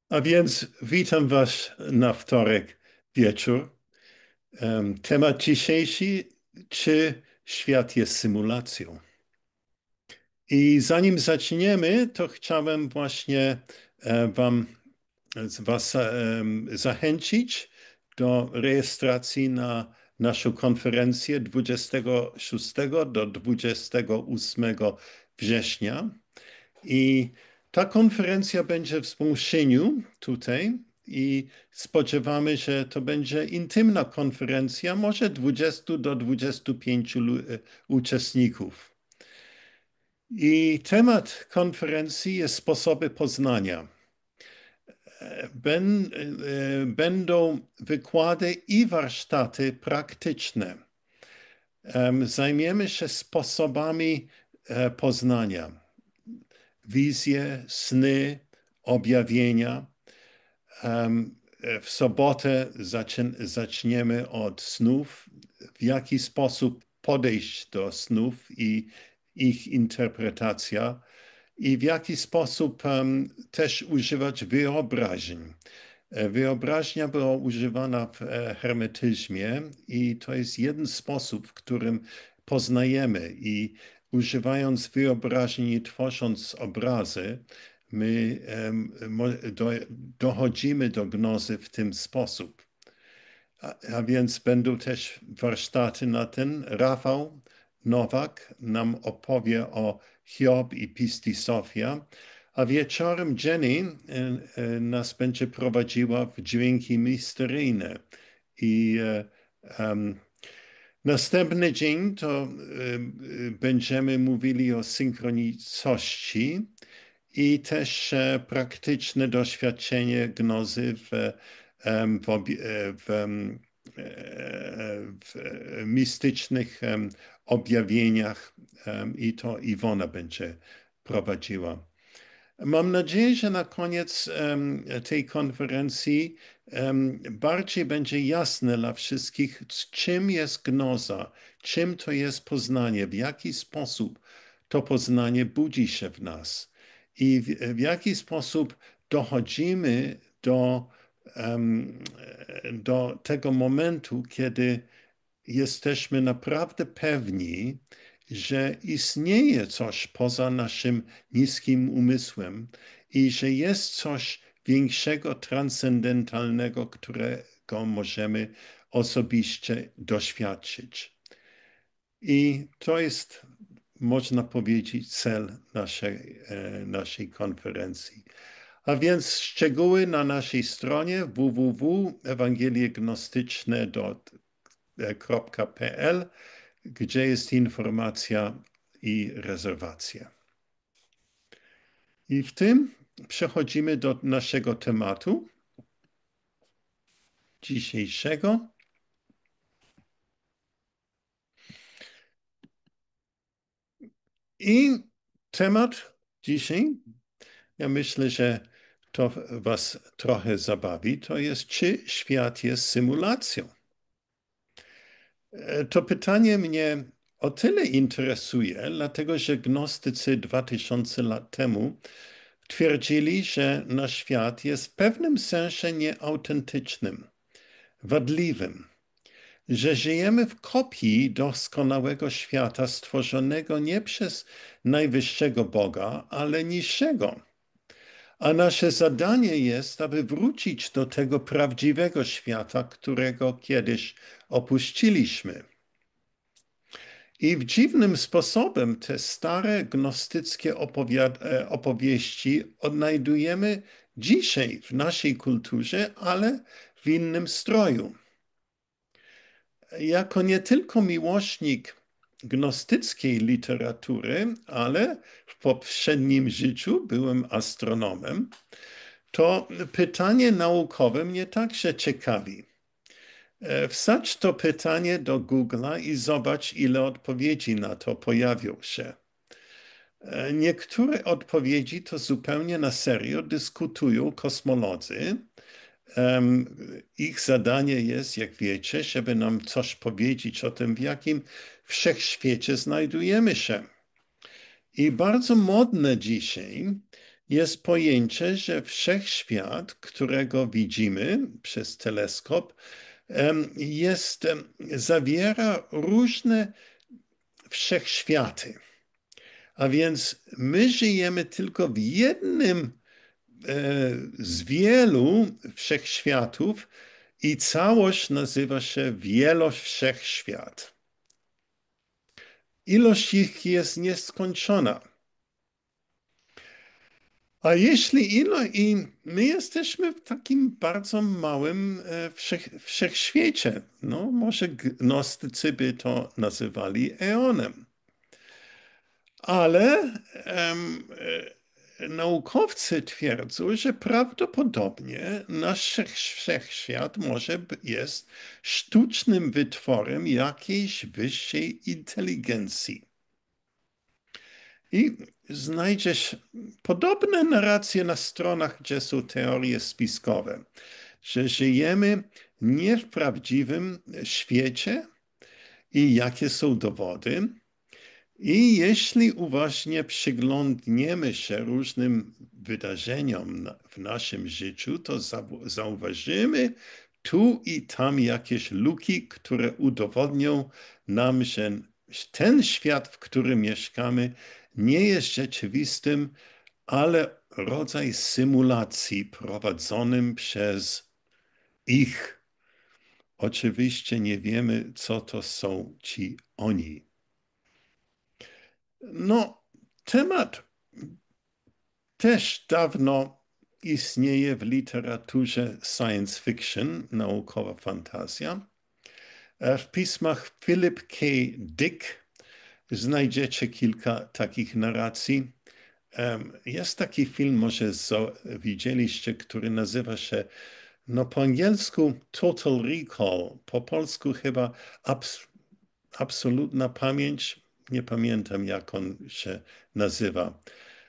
A więc witam Was na wtorek wieczór. Temat dzisiejszy, czy świat jest symulacją? I zanim zaczniemy, to chciałem właśnie Was zachęcić do rejestracji na naszą konferencję 26 do 28 września. I ta konferencja będzie w Zmuszeniu tutaj i spodziewamy się, że to będzie intymna konferencja, może 20 do 25 uczestników. I temat konferencji jest sposoby poznania. Będą wykłady i warsztaty praktyczne. Zajmiemy się sposobami poznania. Wizje, sny, objawienia. W sobotę zaczniemy od snów, w jaki sposób podejść do snów i ich interpretacja i w jaki sposób też używać wyobraźni. Wyobraźnia była używana w hermetyzmie i to jest jeden sposób, w którym poznajemy i używając wyobraźni, tworząc obrazy, my dochodzimy do gnozy w tym sposób. A więc będą też warsztaty na ten. Rafał Nowak nam opowie o Hiob i Pisti Sofia, a wieczorem Jenny nas będzie prowadziła w dźwięki misteryjne. I następny dzień to będziemy mówili o synchroniczności i też praktyczne doświadczenie gnozy w mistycznych objawieniach i to Iwona będzie prowadziła. Mam nadzieję, że na koniec tej konferencji bardziej będzie jasne dla wszystkich, czym jest gnoza, czym to jest poznanie, w jaki sposób to poznanie budzi się w nas i w jaki sposób dochodzimy do tego momentu, kiedy jesteśmy naprawdę pewni, że istnieje coś poza naszym niskim umysłem i że jest coś większego, transcendentalnego, którego możemy osobiście doświadczyć. I to jest, można powiedzieć, cel naszej konferencji. A więc szczegóły na naszej stronie www.ewangeliegностyczne.pl, gdzie jest informacja i rezerwacja. I w tym przechodzimy do naszego tematu dzisiejszego. I temat dzisiaj, ja myślę, że to Was trochę zabawi, to jest, czy świat jest symulacją? To pytanie mnie o tyle interesuje, dlatego że gnostycy 2000 lat temu twierdzili, że nasz świat jest w pewnym sensie nieautentycznym, wadliwym, że żyjemy w kopii doskonałego świata stworzonego nie przez najwyższego Boga, ale niższego. A nasze zadanie jest, aby wrócić do tego prawdziwego świata, którego kiedyś opuściliśmy. I w dziwnym sposobem te stare gnostyckie opowieści odnajdujemy dzisiaj w naszej kulturze, ale w innym stroju. Jako nie tylko miłośnik gnostyckiej literatury, ale w poprzednim życiu byłem astronomem, to pytanie naukowe mnie także ciekawi. Wsadź to pytanie do Google'a i zobacz, ile odpowiedzi na to pojawią się. Niektóre odpowiedzi to zupełnie na serio dyskutują kosmolodzy. Ich zadanie jest, jak wiecie, żeby nam coś powiedzieć o tym, w jakim wszechświecie znajdujemy się. I bardzo modne dzisiaj jest pojęcie, że wszechświat, którego widzimy przez teleskop, zawiera różne wszechświaty. A więc my żyjemy tylko w jednym z wielu wszechświatów i całość nazywa się wielowszechświat. Ilość ich jest nieskończona. A jeśli i my jesteśmy w takim bardzo małym wszechświecie, no może gnostycy by to nazywali eonem, ale naukowcy twierdzą, że prawdopodobnie nasz wszechświat jest sztucznym wytworem jakiejś wyższej inteligencji. I znajdziesz podobne narracje na stronach, gdzie są teorie spiskowe, że żyjemy nie w prawdziwym świecie i jakie są dowody. I jeśli uważnie przyglądniemy się różnym wydarzeniom w naszym życiu, to zauważymy tu i tam jakieś luki, które udowodnią nam, że ten świat, w którym mieszkamy, nie jest rzeczywistym, ale rodzaj symulacji prowadzonym przez ich. Oczywiście nie wiemy, co to są ci oni. No, temat też dawno istnieje w literaturze science fiction, naukowa fantazja. W pismach Philip K. Dick znajdziecie kilka takich narracji. Jest taki film, może widzieliście, który nazywa się, no po angielsku Total Recall, po polsku chyba Absolutna Pamięć. Nie pamiętam, jak on się nazywa.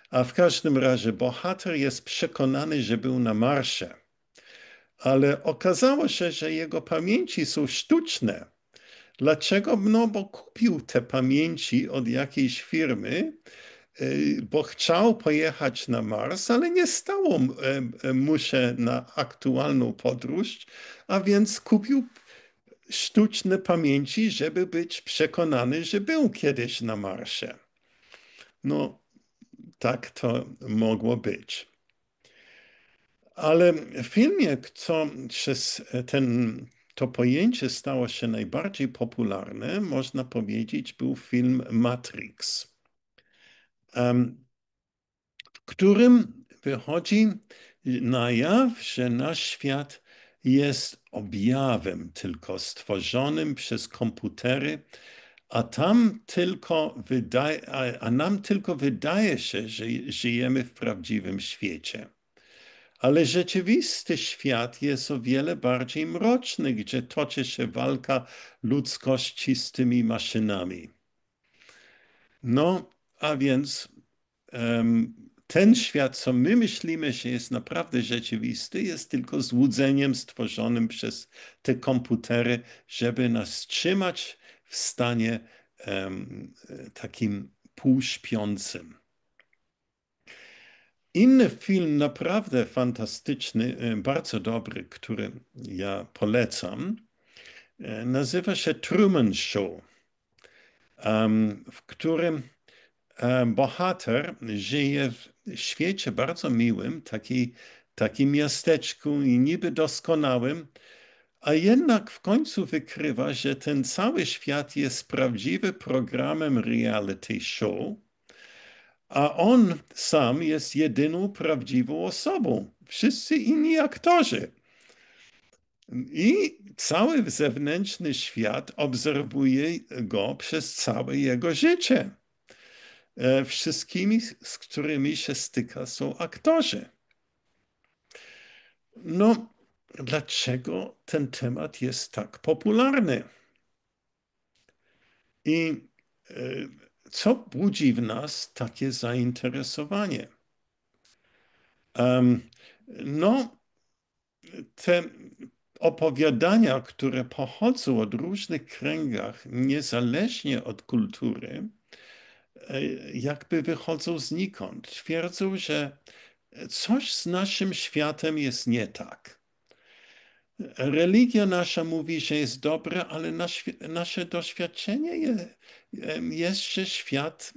A w każdym razie bohater jest przekonany, że był na Marsie, ale okazało się, że jego pamięci są sztuczne. Dlaczego? No, bo kupił te pamięci od jakiejś firmy, bo chciał pojechać na Mars, ale nie stało mu się na aktualną podróż, a więc kupił sztuczne pamięci, żeby być przekonany, że był kiedyś na Marsie. No, tak to mogło być. Ale w filmie, co przez to pojęcie stało się najbardziej popularne, można powiedzieć, był film Matrix, w którym wychodzi na jaw, że nasz świat jest objawem tylko stworzonym przez komputery, a nam tylko wydaje się, że żyjemy w prawdziwym świecie. Ale rzeczywisty świat jest o wiele bardziej mroczny, gdzie toczy się walka ludzkości z tymi maszynami. No, a więc ten świat, co my myślimy, że jest naprawdę rzeczywisty, jest tylko złudzeniem stworzonym przez te komputery, żeby nas trzymać w stanie takim półśpiącym. Inny film naprawdę fantastyczny, bardzo dobry, który ja polecam, nazywa się Truman Show, w którym bohater żyje w świecie bardzo miłym, takim miasteczku i niby doskonałym, a jednak w końcu wykrywa, że ten cały świat jest prawdziwym programem reality show, a on sam jest jedyną prawdziwą osobą. Wszyscy inni aktorzy. I cały zewnętrzny świat obserwuje go przez całe jego życie. Wszystkimi, z którymi się styka, są aktorzy. No, dlaczego ten temat jest tak popularny? I co budzi w nas takie zainteresowanie? No, te opowiadania, które pochodzą od różnych kręgach, niezależnie od kultury, jakby wychodzą znikąd. Twierdzą, że coś z naszym światem jest nie tak. Religia nasza mówi, że jest dobra, ale nasze doświadczenie jest, że świat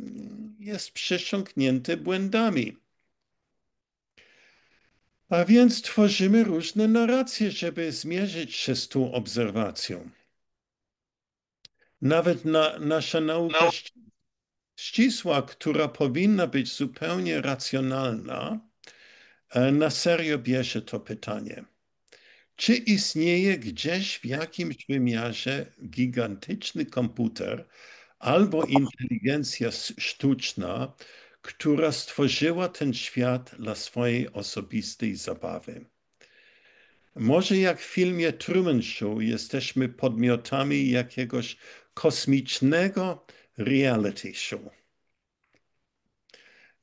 jest przesiąknięty błędami. A więc tworzymy różne narracje, żeby zmierzyć się z tą obserwacją. Nawet nasza nauka ścisła, która powinna być zupełnie racjonalna, na serio bierze to pytanie. Czy istnieje gdzieś w jakimś wymiarze gigantyczny komputer albo inteligencja sztuczna, która stworzyła ten świat dla swojej osobistej zabawy? Może jak w filmie Truman Show jesteśmy podmiotami jakiegoś kosmicznego reality show.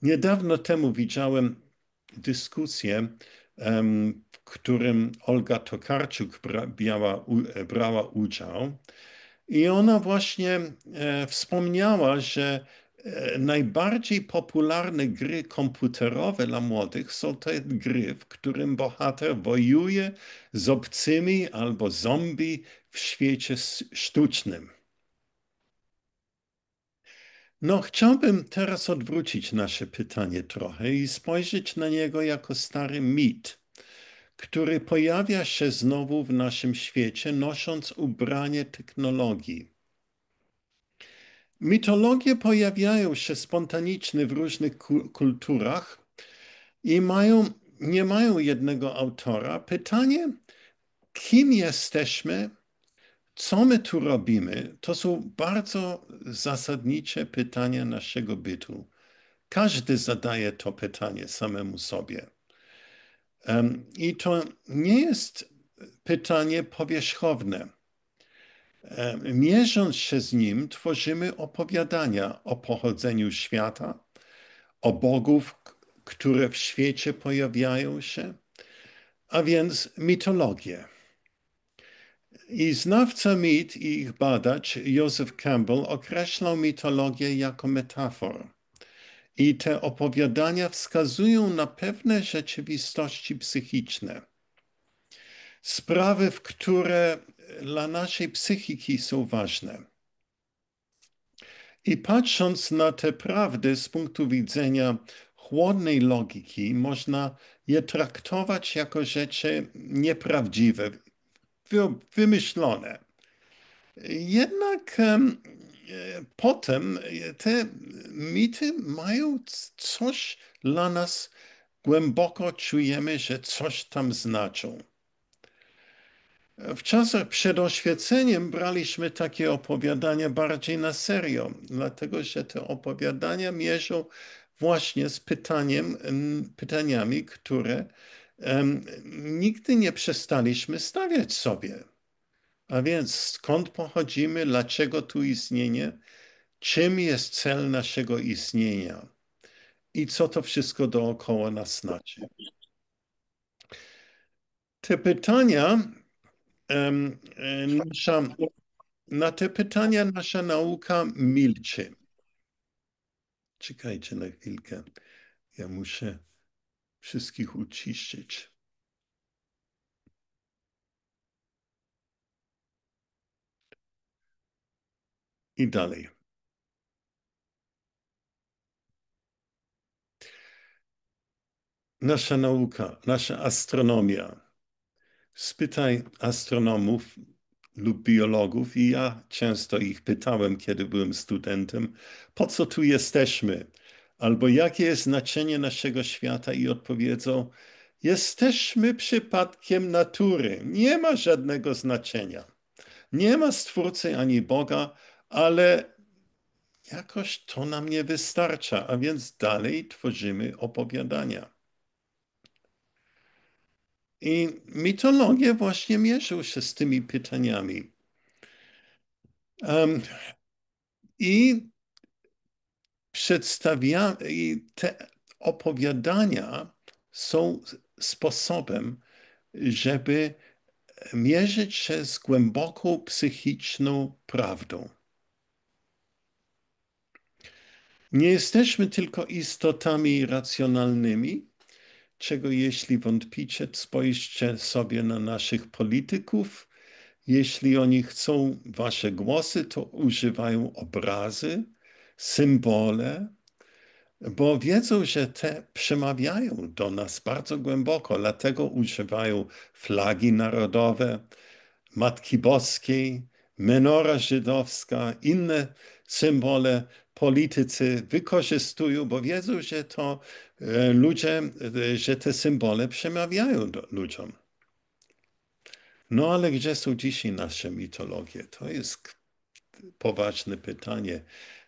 Niedawno temu widziałem dyskusję, w którym Olga Tokarczuk brała udział. I ona właśnie wspomniała, że najbardziej popularne gry komputerowe dla młodych są te gry, w którym bohater wojuje z obcymi albo zombie w świecie sztucznym. No, chciałbym teraz odwrócić nasze pytanie trochę i spojrzeć na niego jako stary mit, który pojawia się znowu w naszym świecie, nosząc ubranie technologii. Mitologie pojawiają się spontanicznie w różnych kulturach i nie mają jednego autora. Pytanie, kim jesteśmy, co my tu robimy, to są bardzo zasadnicze pytania naszego bytu. Każdy zadaje to pytanie samemu sobie. I to nie jest pytanie powierzchowne. Mierząc się z nim, tworzymy opowiadania o pochodzeniu świata, o bogów, które w świecie pojawiają się, a więc mitologię. I znawca mit i ich badacz Joseph Campbell określał mitologię jako metaforę. I te opowiadania wskazują na pewne rzeczywistości psychiczne. Sprawy, które dla naszej psychiki są ważne. I patrząc na te prawdy z punktu widzenia chłodnej logiki, można je traktować jako rzeczy nieprawdziwe, wymyślone. Jednak potem te mity mają coś dla nas, głęboko czujemy, że coś tam znaczą. W czasach przed oświeceniem braliśmy takie opowiadania bardziej na serio, dlatego że te opowiadania mierzą właśnie z pytaniami, które nigdy nie przestaliśmy stawiać sobie. A więc skąd pochodzimy, dlaczego tu istnienie, czym jest cel naszego istnienia i co to wszystko dookoła nas znaczy. Te pytania, na te pytania nasza nauka milczy. Czekajcie na chwilkę. Ja muszę wszystkich uciszyć. I dalej. Nasza nauka, nasza astronomia. Spytaj astronomów lub biologów, i ja często ich pytałem, kiedy byłem studentem, po co tu jesteśmy? Albo jakie jest znaczenie naszego świata? I odpowiedzą, jesteśmy przypadkiem natury. Nie ma żadnego znaczenia. Nie ma Stwórcy ani Boga, ale jakoś to nam nie wystarcza, a więc dalej tworzymy opowiadania. I mitologie właśnie mierzą się z tymi pytaniami. I i te opowiadania są sposobem, żeby mierzyć się z głęboką psychiczną prawdą. Nie jesteśmy tylko istotami racjonalnymi, czego jeśli wątpicie, spojrzcie sobie na naszych polityków. Jeśli oni chcą wasze głosy, to używają obrazy, symbole, bo wiedzą, że te przemawiają do nas bardzo głęboko, dlatego używają flagi narodowe, Matki Boskiej, menora żydowska, inne symbole politycy wykorzystują, bo wiedzą, że to ludzie, że te symbole przemawiają do ludziom. No ale gdzie są dzisiaj nasze mitologie? To jest poważne pytanie.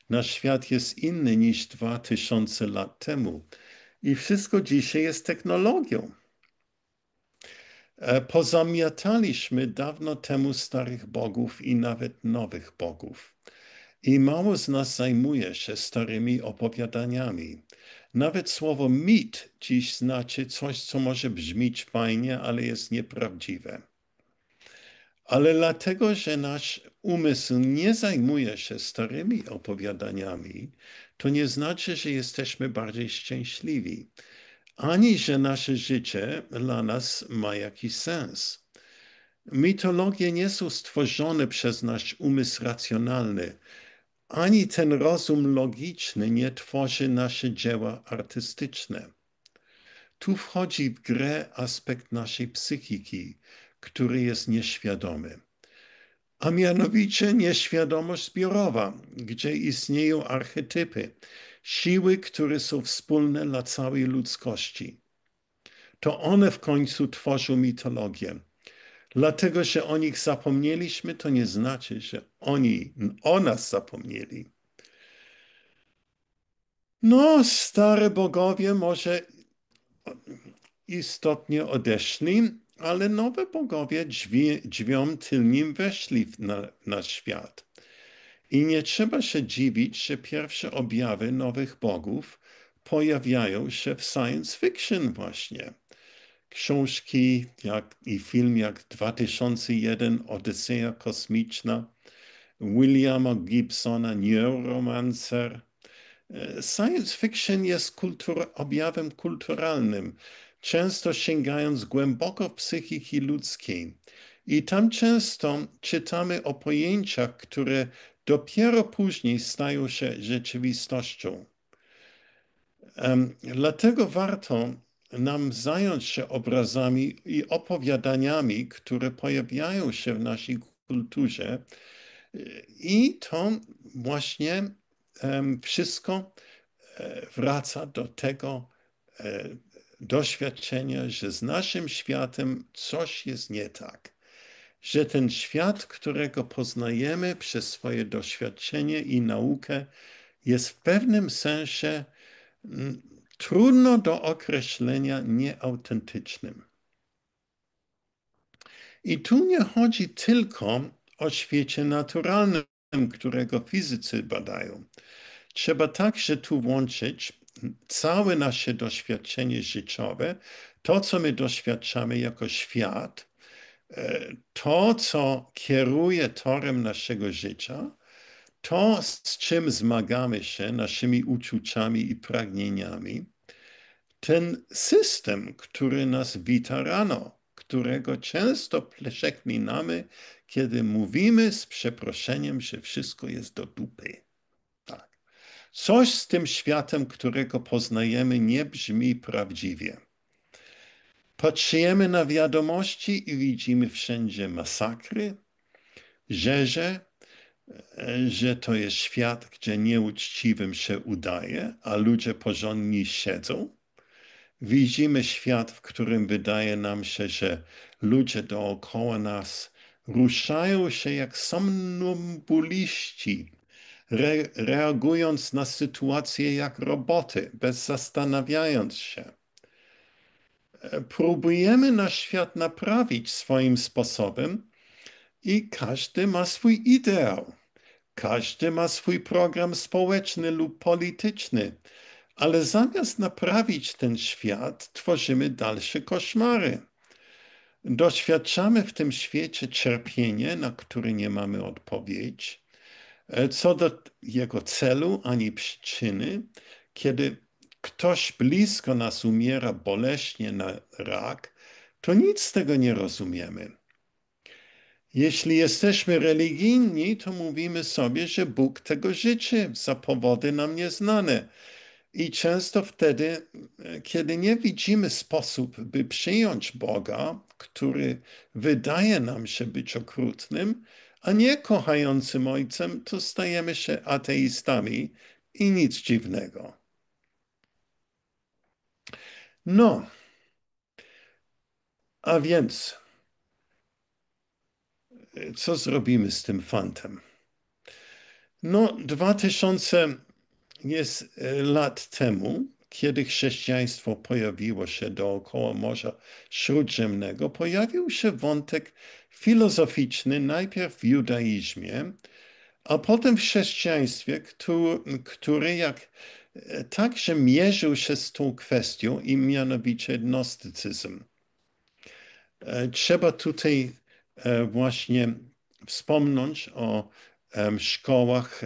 Nasz świat jest inny niż 2000 lat temu i wszystko dzisiaj jest technologią. Pozamiataliśmy dawno temu starych bogów i nawet nowych bogów. I mało z nas zajmuje się starymi opowiadaniami. Nawet słowo mit dziś znaczy coś, co może brzmieć fajnie, ale jest nieprawdziwe. Ale dlatego, że nasz umysł nie zajmuje się starymi opowiadaniami, to nie znaczy, że jesteśmy bardziej szczęśliwi, ani że nasze życie dla nas ma jakiś sens. Mitologie nie są stworzone przez nasz umysł racjonalny, ani ten rozum logiczny nie tworzy nasze dzieła artystyczne. Tu wchodzi w grę aspekt naszej psychiki, który jest nieświadomy. A mianowicie nieświadomość zbiorowa, gdzie istnieją archetypy, siły, które są wspólne dla całej ludzkości. To one w końcu tworzą mitologię. Dlatego, że o nich zapomnieliśmy, to nie znaczy, że oni o nas zapomnieli. No, stare bogowie może istotnie odeszli, ale nowe bogowie drzwiom tylnym weszli na świat. I nie trzeba się dziwić, że pierwsze objawy nowych bogów pojawiają się w science fiction właśnie. Książki i film jak 2001 Odyseja Kosmiczna, Williama Gibsona Neuromancer. Science fiction jest objawem kulturalnym, często sięgając głęboko w psychiki ludzkiej. I tam często czytamy o pojęciach, które dopiero później stają się rzeczywistością. Dlatego warto nam zająć się obrazami i opowiadaniami, które pojawiają się w naszej kulturze. I to właśnie wszystko wraca do tego doświadczenia, że z naszym światem coś jest nie tak. Że ten świat, którego poznajemy przez swoje doświadczenie i naukę, jest w pewnym sensie trudno do określenia nieautentycznym. I tu nie chodzi tylko o świecie naturalnym, którego fizycy badają. Trzeba także tu włączyć całe nasze doświadczenie życiowe, to, co my doświadczamy jako świat, to, co kieruje torem naszego życia, to, z czym zmagamy się, naszymi uczuciami i pragnieniami, ten system, który nas wita rano, którego często przeklinamy, kiedy mówimy z przeproszeniem, że wszystko jest do dupy. Tak. Coś z tym światem, którego poznajemy, nie brzmi prawdziwie. Patrzymy na wiadomości i widzimy wszędzie masakry, że to jest świat, gdzie nieuczciwym się udaje, a ludzie porządni siedzą. Widzimy świat, w którym wydaje nam się, że ludzie dookoła nas ruszają się jak somnambuliści, reagując na sytuacje jak roboty, bez zastanawiając się. Próbujemy nasz świat naprawić swoim sposobem i każdy ma swój ideał. Każdy ma swój program społeczny lub polityczny, ale zamiast naprawić ten świat, tworzymy dalsze koszmary. Doświadczamy w tym świecie cierpienia, na które nie mamy odpowiedzi. Co do jego celu ani przyczyny, kiedy ktoś blisko nas umiera boleśnie na rak, to nic z tego nie rozumiemy. Jeśli jesteśmy religijni, to mówimy sobie, że Bóg tego życzy za powody nam nieznane. I często wtedy, kiedy nie widzimy sposób, by przyjąć Boga, który wydaje nam się być okrutnym, a nie kochającym Ojcem, to stajemy się ateistami i nic dziwnego. No, a więc, co zrobimy z tym fantem? No, 2000 jest lat temu, kiedy chrześcijaństwo pojawiło się dookoła Morza Śródziemnego, pojawił się wątek filozoficzny najpierw w judaizmie, a potem w chrześcijaństwie, który także mierzył się z tą kwestią i mianowicie gnostycyzm. Trzeba tutaj właśnie wspomnieć o szkołach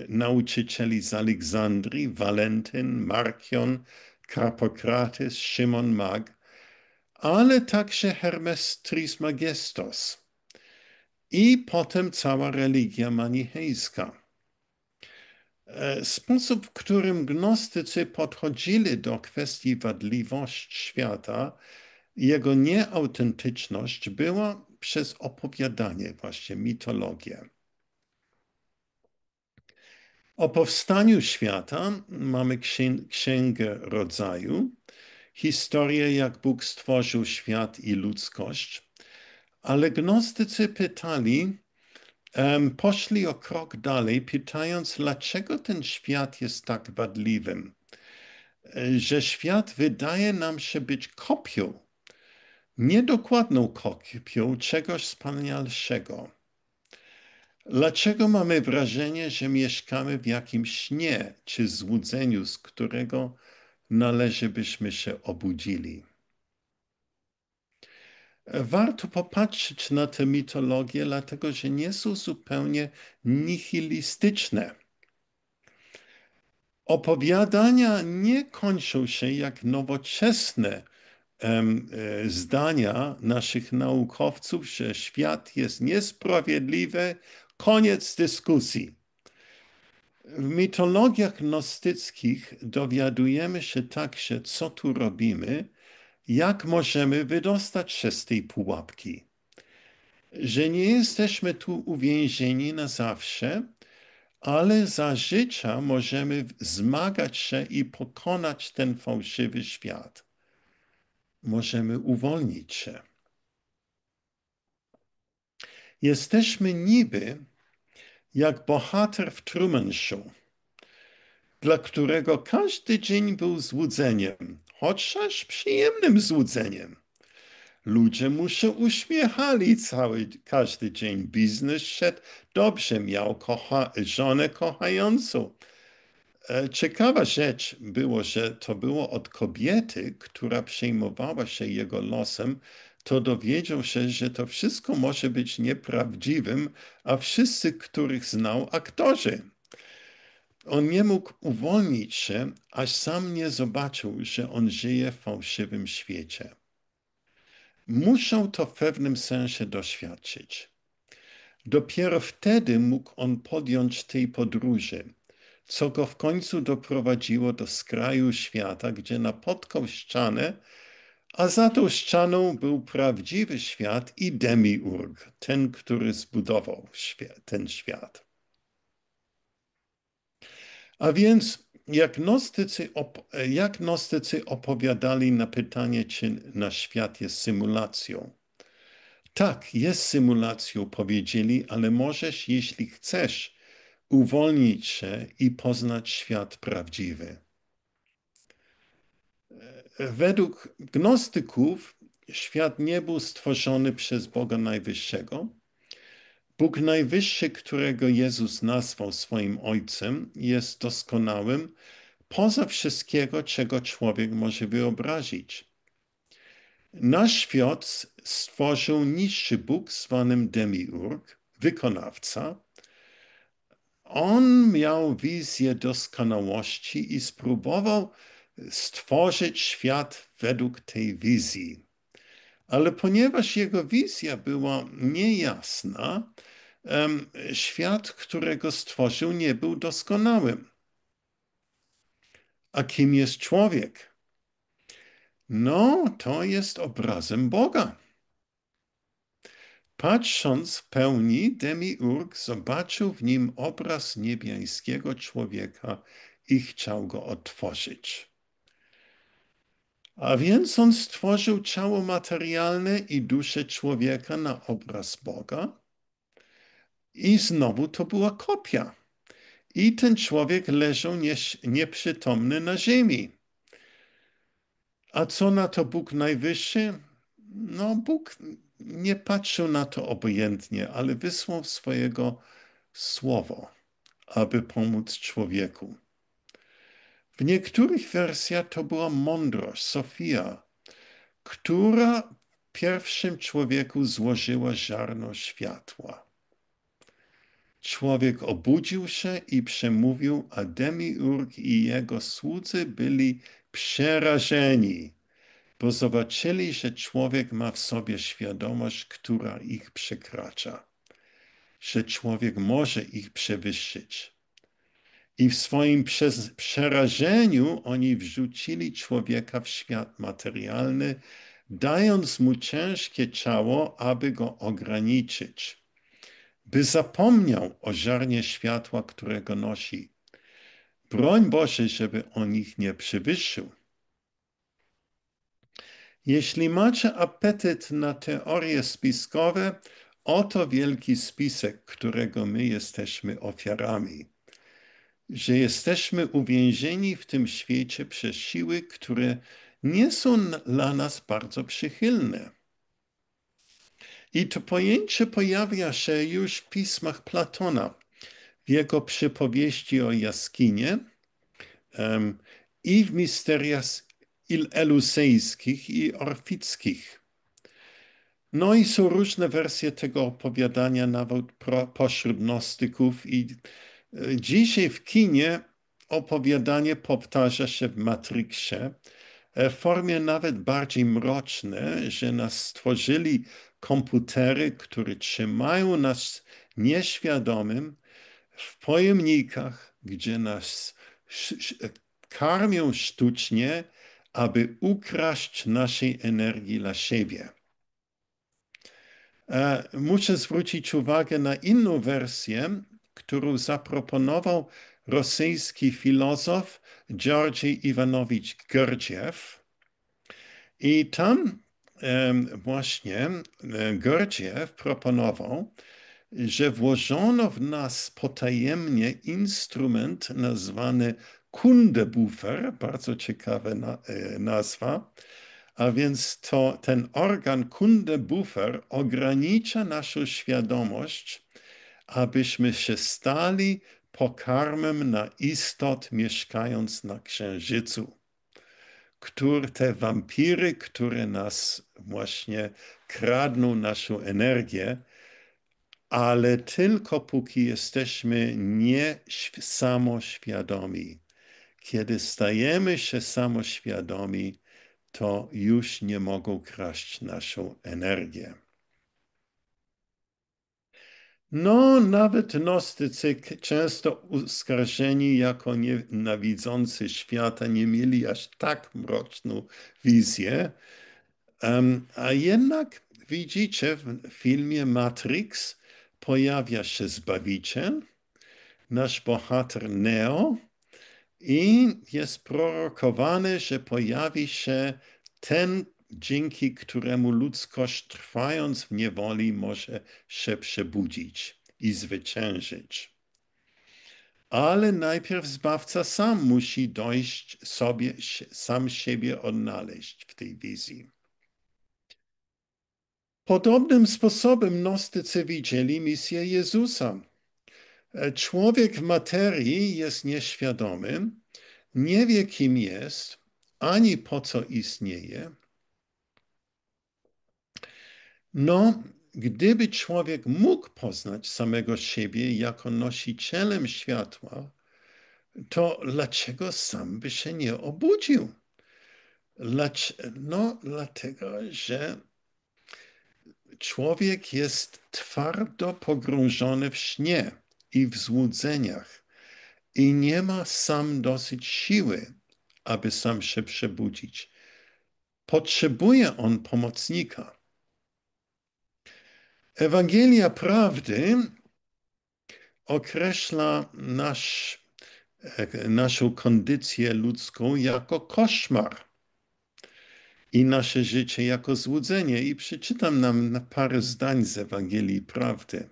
nauczycieli z Aleksandrii, Walentyn, Markion, Karpokrates, Szymon Mag, ale także Hermes Trismegistos i potem cała religia manichejska. Sposób, w którym gnostycy podchodzili do kwestii wadliwości świata, jego nieautentyczność była przez opowiadanie, właśnie mitologię. O powstaniu świata mamy Księgę Rodzaju, historię, jak Bóg stworzył świat i ludzkość, ale gnostycy poszli o krok dalej, pytając, dlaczego ten świat jest tak wadliwym, że świat wydaje nam się być kopią, niedokładną kopią czegoś wspanialszego. Dlaczego mamy wrażenie, że mieszkamy w jakimś śnie czy złudzeniu, z którego należy byśmy się obudzili? Warto popatrzeć na tę mitologię, dlatego że nie są zupełnie nihilistyczne. Opowiadania nie kończą się jak nowoczesne zdania naszych naukowców, że świat jest niesprawiedliwy, koniec dyskusji. W mitologiach gnostyckich dowiadujemy się także, co tu robimy, jak możemy wydostać się z tej pułapki. Że nie jesteśmy tu uwięzieni na zawsze, ale za życia możemy zmagać się i pokonać ten fałszywy świat. Możemy uwolnić się. Jesteśmy niby jak bohater w Truman Show, dla którego każdy dzień był złudzeniem, chociaż przyjemnym złudzeniem. Ludzie mu się uśmiechali każdy dzień. Biznes szedł dobrze, miał żonę kochającą. Ciekawa rzecz było, że to było od kobiety, która przejmowała się jego losem, to dowiedział się, że to wszystko może być nieprawdziwym, a wszyscy, których znał, aktorzy. On nie mógł uwolnić się, aż sam nie zobaczył, że on żyje w fałszywym świecie. Muszą to w pewnym sensie doświadczyć. Dopiero wtedy mógł on podjąć tej podróży, co go w końcu doprowadziło do skraju świata, gdzie napotkał ścianę, a za tą ścianą był prawdziwy świat i demiurg, ten, który zbudował ten świat. A więc jak gnostycy opowiadali na pytanie, czy nasz świat jest symulacją? Tak, jest symulacją, powiedzieli, ale możesz, jeśli chcesz, uwolnić się i poznać świat prawdziwy. Według gnostyków świat nie był stworzony przez Boga Najwyższego. Bóg Najwyższy, którego Jezus nazwał swoim Ojcem, jest doskonałym poza wszystkiego, czego człowiek może wyobrazić. Nasz świat stworzył niższy Bóg zwanym demiurg, wykonawca, On miał wizję doskonałości i spróbował stworzyć świat według tej wizji. Ale ponieważ jego wizja była niejasna, świat, którego stworzył, nie był doskonałym. A kim jest człowiek? No, to jest obrazem Boga. Patrząc w pełni, Demiurg zobaczył w nim obraz niebiańskiego człowieka i chciał go odtworzyć. A więc on stworzył ciało materialne i duszę człowieka na obraz Boga. I znowu to była kopia. I ten człowiek leżał nieprzytomny na ziemi. A co na to Bóg Najwyższy? No, Bóg nie patrzył na to obojętnie, ale wysłał swojego słowo, aby pomóc człowieku. W niektórych wersjach to była mądrość, Sofia, która w pierwszym człowieku złożyła ziarno światła. Człowiek obudził się i przemówił, a Demiurg i jego słudzy byli przerażeni, bo zobaczyli, że człowiek ma w sobie świadomość, która ich przekracza, że człowiek może ich przewyższyć. I w swoim przerażeniu oni wrzucili człowieka w świat materialny, dając mu ciężkie ciało, aby go ograniczyć, by zapomniał o ziarnie światła, którego nosi. Broń Boże, żeby on ich nie przewyższył. Jeśli macie apetyt na teorie spiskowe, oto wielki spisek, którego my jesteśmy ofiarami. Że jesteśmy uwięzieni w tym świecie przez siły, które nie są dla nas bardzo przychylne. I to pojęcie pojawia się już w pismach Platona, w jego przypowieści o jaskinie i w misteriach elusejskich i orfickich. No i są różne wersje tego opowiadania nawet pośród gnostyków i dzisiaj w kinie opowiadanie powtarza się w Matrixie w formie nawet bardziej mrocznej, że nas stworzyli komputery, które trzymają nas nieświadomym w pojemnikach, gdzie nas karmią sztucznie, aby ukraść naszej energii dla siebie. Muszę zwrócić uwagę na inną wersję, którą zaproponował rosyjski filozof Georgij Iwanowicz Gurdjieff. I tam właśnie Gurdjieff proponował, że włożono w nas potajemnie instrument nazwany Kundebufer, bardzo ciekawa nazwa, a więc to ten organ Kundebufer ogranicza naszą świadomość, abyśmy się stali pokarmem na istot mieszkając na Księżycu. Te wampiry, które nas właśnie kradną naszą energię, ale tylko póki jesteśmy nie samoświadomi. Kiedy stajemy się samoświadomi, to już nie mogą kraść naszą energię. No, nawet gnostycy, często oskarżeni jako nienawidzący świata, nie mieli aż tak mroczną wizję. A jednak widzicie, w filmie Matrix pojawia się Zbawiciel, nasz bohater Neo, i jest prorokowane, że pojawi się ten, dzięki któremu ludzkość trwając w niewoli może się przebudzić i zwyciężyć. Ale najpierw Zbawca sam musi dojść sobie, sam siebie odnaleźć w tej wizji. Podobnym sposobem gnostycy widzieli misję Jezusa. Człowiek w materii jest nieświadomy, nie wie, kim jest, ani po co istnieje. No gdyby człowiek mógł poznać samego siebie jako nosicielem światła, to dlaczego sam by się nie obudził? No, dlatego, że człowiek jest twardo pogrążony w śnie i w złudzeniach i nie ma sam dosyć siły, aby sam się przebudzić. Potrzebuje on pomocnika. Ewangelia prawdy określa naszą kondycję ludzką jako koszmar i nasze życie jako złudzenie. I przeczytam nam parę zdań z Ewangelii prawdy.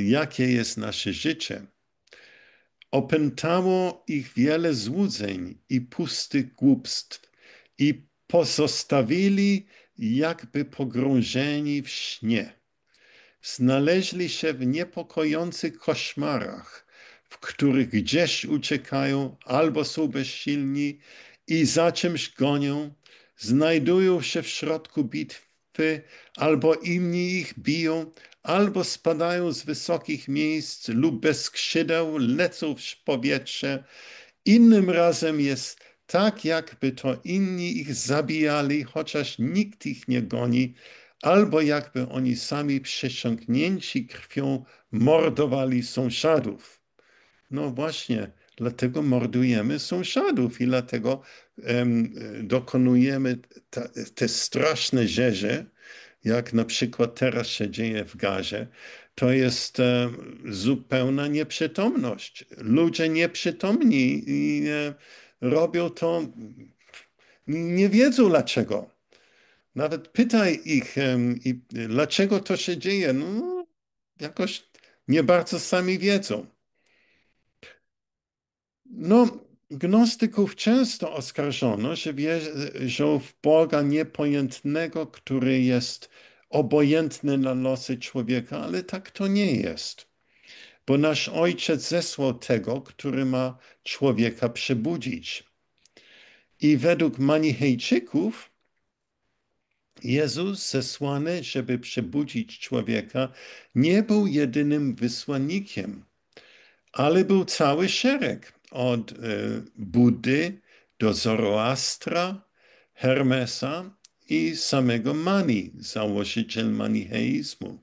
Jakie jest nasze życie? Opętało ich wiele złudzeń i pustych głupstw i pozostawili jakby pogrążeni w śnie. Znaleźli się w niepokojących koszmarach, w których gdzieś uciekają albo są bezsilni i za czymś gonią, znajdują się w środku bitwy, albo inni ich biją, albo spadają z wysokich miejsc lub bez skrzydeł lecą w powietrze. Innym razem jest tak, jakby to inni ich zabijali, chociaż nikt ich nie goni, albo jakby oni sami przesiąknięci krwią mordowali sąsiadów. No właśnie, dlatego mordujemy sąsiadów i dlatego dokonujemy te straszne rzeczy, jak na przykład teraz się dzieje w Gazie. To jest zupełna nieprzytomność. Ludzie nieprzytomni i robią to, nie wiedzą dlaczego. Nawet pytaj ich, dlaczego to się dzieje. No, jakoś nie bardzo sami wiedzą. No, gnostyków często oskarżono, że wierzą w Boga niepojętnego, który jest obojętny na losy człowieka, ale tak to nie jest. Bo nasz Ojciec zesłał tego, który ma człowieka przebudzić. I według Manichejczyków Jezus zesłany, żeby przebudzić człowieka, nie był jedynym wysłannikiem, ale był cały szereg od Buddy do Zoroastra, Hermesa i samego Mani, założyciel manicheizmu.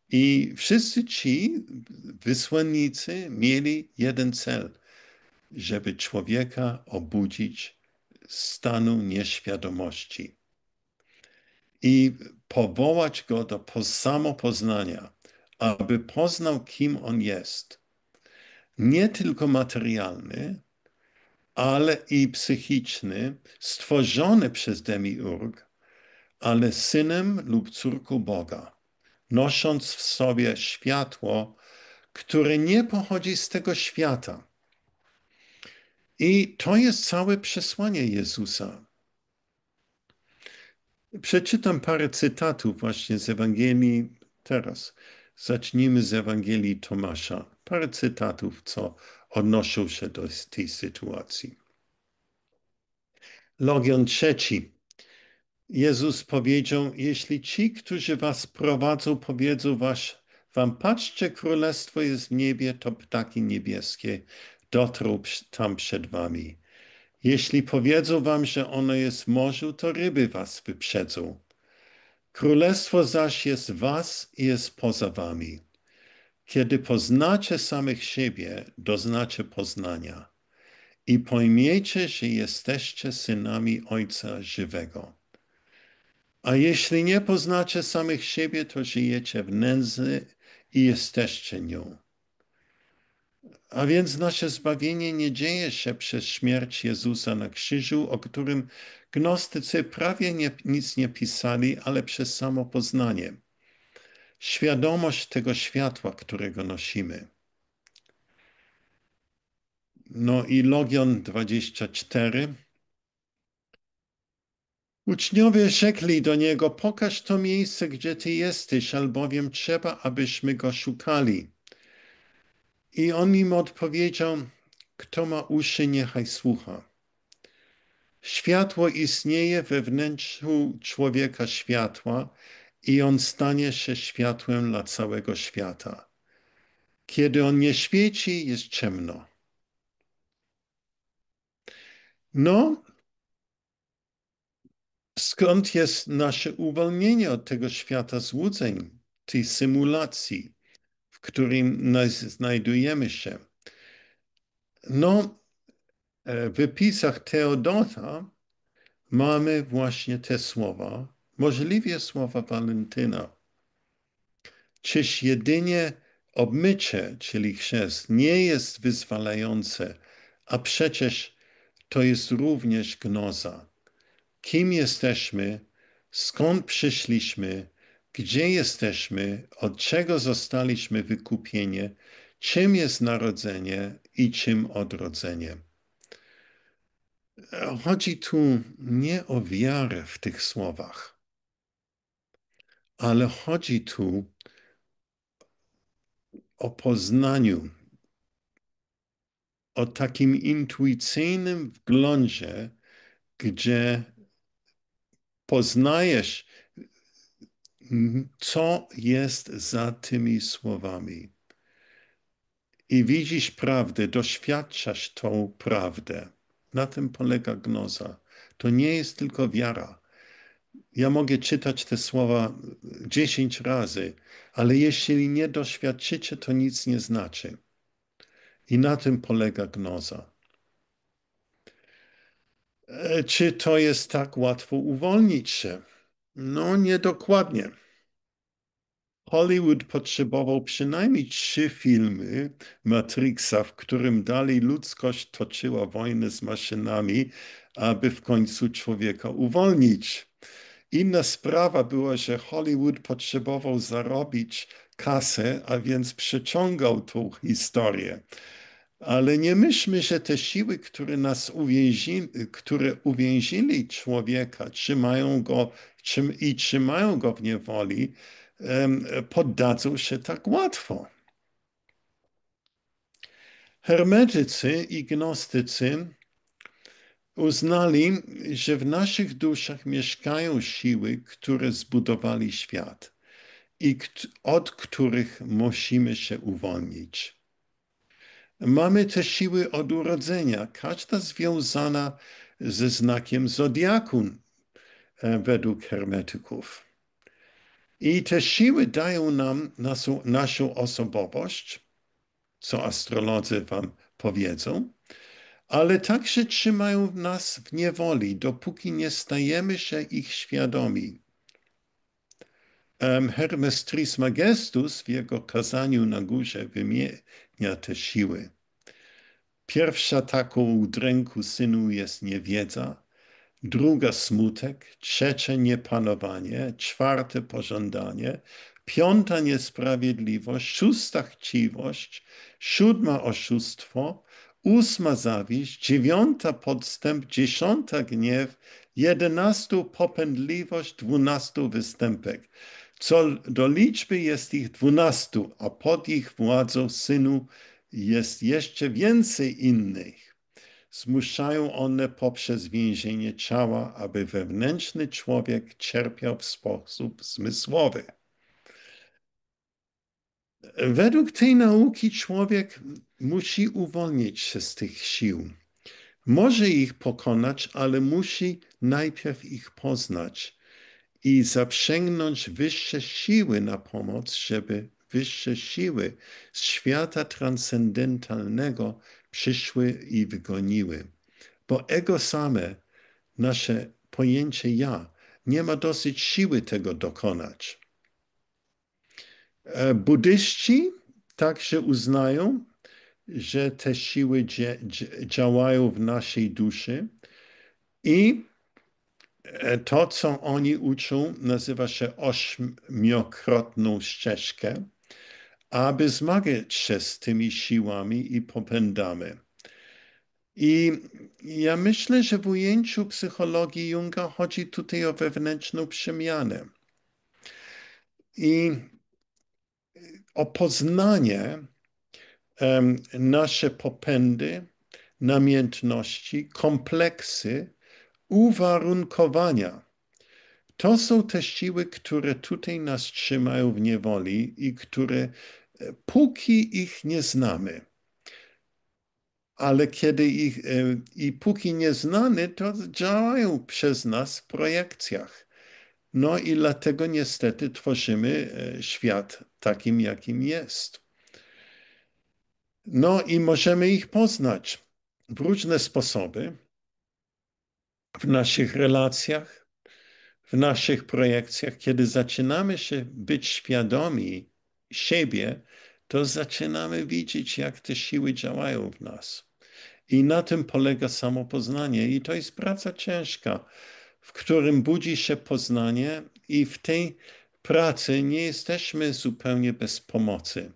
I wszyscy ci wysłannicy mieli jeden cel, żeby człowieka obudzić z stanu nieświadomości i powołać go do samopoznania, aby poznał, kim on jest. Nie tylko materialny, ale i psychiczny, stworzony przez Demiurg, ale synem lub córką Boga, nosząc w sobie światło, które nie pochodzi z tego świata. I to jest całe przesłanie Jezusa. Przeczytam parę cytatów właśnie z Ewangelii teraz. Zacznijmy z Ewangelii Tomasza. Parę cytatów, co odnoszą się do tej sytuacji. Logion trzeci. Jezus powiedział, jeśli ci, którzy was prowadzą, powiedzą wam, patrzcie, królestwo jest w niebie, to ptaki niebieskie dotrą tam przed wami. Jeśli powiedzą wam, że ono jest w morzu, to ryby was wyprzedzą. Królestwo zaś jest w was i jest poza wami. Kiedy poznacie samych siebie, doznacie poznania i pojmiecie, że jesteście synami Ojca żywego. A jeśli nie poznacie samych siebie, to żyjecie w nędzy i jesteście nią. A więc nasze zbawienie nie dzieje się przez śmierć Jezusa na krzyżu, o którym gnostycy prawie nic nie pisali, ale przez samo poznanie. Świadomość tego światła, którego nosimy. No i Logion 24. Uczniowie rzekli do niego, pokaż to miejsce, gdzie ty jesteś, albowiem trzeba, abyśmy go szukali. I on im odpowiedział, kto ma uszy, niechaj słucha. Światło istnieje we wnętrzu człowieka światła i on stanie się światłem dla całego świata. Kiedy on nie świeci, jest ciemno. No, skąd jest nasze uwolnienie od tego świata złudzeń, tej symulacji, w którym znajdujemy się? No, w wypisach Teodota mamy właśnie te słowa, możliwie słowa Walentyna. Czyż jedynie obmycie, czyli chrzest, nie jest wyzwalające, a przecież to jest również gnoza. Kim jesteśmy, skąd przyszliśmy, gdzie jesteśmy, od czego zostaliśmy wykupieni, czym jest narodzenie i czym odrodzenie. Chodzi tu nie o wiarę w tych słowach, ale chodzi tu o poznaniu, o takim intuicyjnym wglądzie, gdzie poznajesz, co jest za tymi słowami. I widzisz prawdę, doświadczasz tą prawdę. Na tym polega gnoza. To nie jest tylko wiara. Ja mogę czytać te słowa 10 razy, ale jeśli nie doświadczycie, to nic nie znaczy. I na tym polega gnoza. Czy to jest tak łatwo uwolnić się? No, niedokładnie. Hollywood potrzebował przynajmniej 3 filmy Matrixa, w którym dalej ludzkość toczyła wojnę z maszynami, aby w końcu człowieka uwolnić. Inna sprawa była, że Hollywood potrzebował zarobić kasę, a więc przeciągał tą historię. Ale nie myślmy, że te siły, które uwięzili człowieka, trzymają go w niewoli, poddadzą się tak łatwo. Hermetycy i gnostycy uznali, że w naszych duszach mieszkają siły, które zbudowali świat i od których musimy się uwolnić. Mamy te siły od urodzenia, każda związana ze znakiem zodiaku według hermetyków. I te siły dają nam naszą osobowość, co astrolodzy wam powiedzą, ale także trzymają nas w niewoli, dopóki nie stajemy się ich świadomi. Hermes Trismegistus w jego kazaniu na górze wymienia te siły. Pierwsza taką udręku synu jest niewiedza, druga smutek, trzecia niepanowanie, czwarte pożądanie, piąta niesprawiedliwość, szósta chciwość, siódma oszustwo, ósma zawiść, dziewiąta podstęp, dziesiąta gniew, 11 popędliwość, 12 występek. Co do liczby jest ich 12, a pod ich władzą synu jest jeszcze więcej innych. Zmuszają one poprzez więzienie ciała, aby wewnętrzny człowiek cierpiał w sposób zmysłowy. Według tej nauki człowiek musi uwolnić się z tych sił. Może ich pokonać, ale musi najpierw ich poznać i zaprzęgnąć wyższe siły na pomoc, żeby wyższe siły z świata transcendentalnego przyszły i wygoniły. Bo ego same, nasze pojęcie ja, nie ma dosyć siły tego dokonać. Buddyści także uznają, że te siły działają w naszej duszy i to, co oni uczą, nazywa się ośmiokrotną ścieżkę, aby zmagać się z tymi siłami i popędami. I ja myślę, że w ujęciu psychologii Junga chodzi tutaj o wewnętrzną przemianę i o poznanie nasze popędy, namiętności, kompleksy, uwarunkowania, To są te siły, które tutaj nas trzymają w niewoli i które, póki ich nie znamy, ale kiedy i póki nieznane, to działają przez nas w projekcjach. No i dlatego niestety tworzymy świat takim, jakim jest. No i możemy ich poznać w różne sposoby, w naszych relacjach, w naszych projekcjach. Kiedy zaczynamy się być świadomi siebie, to zaczynamy widzieć, jak te siły działają w nas. I na tym polega samopoznanie. I to jest praca ciężka, w którym budzi się poznanie, i w tej pracy nie jesteśmy zupełnie bez pomocy.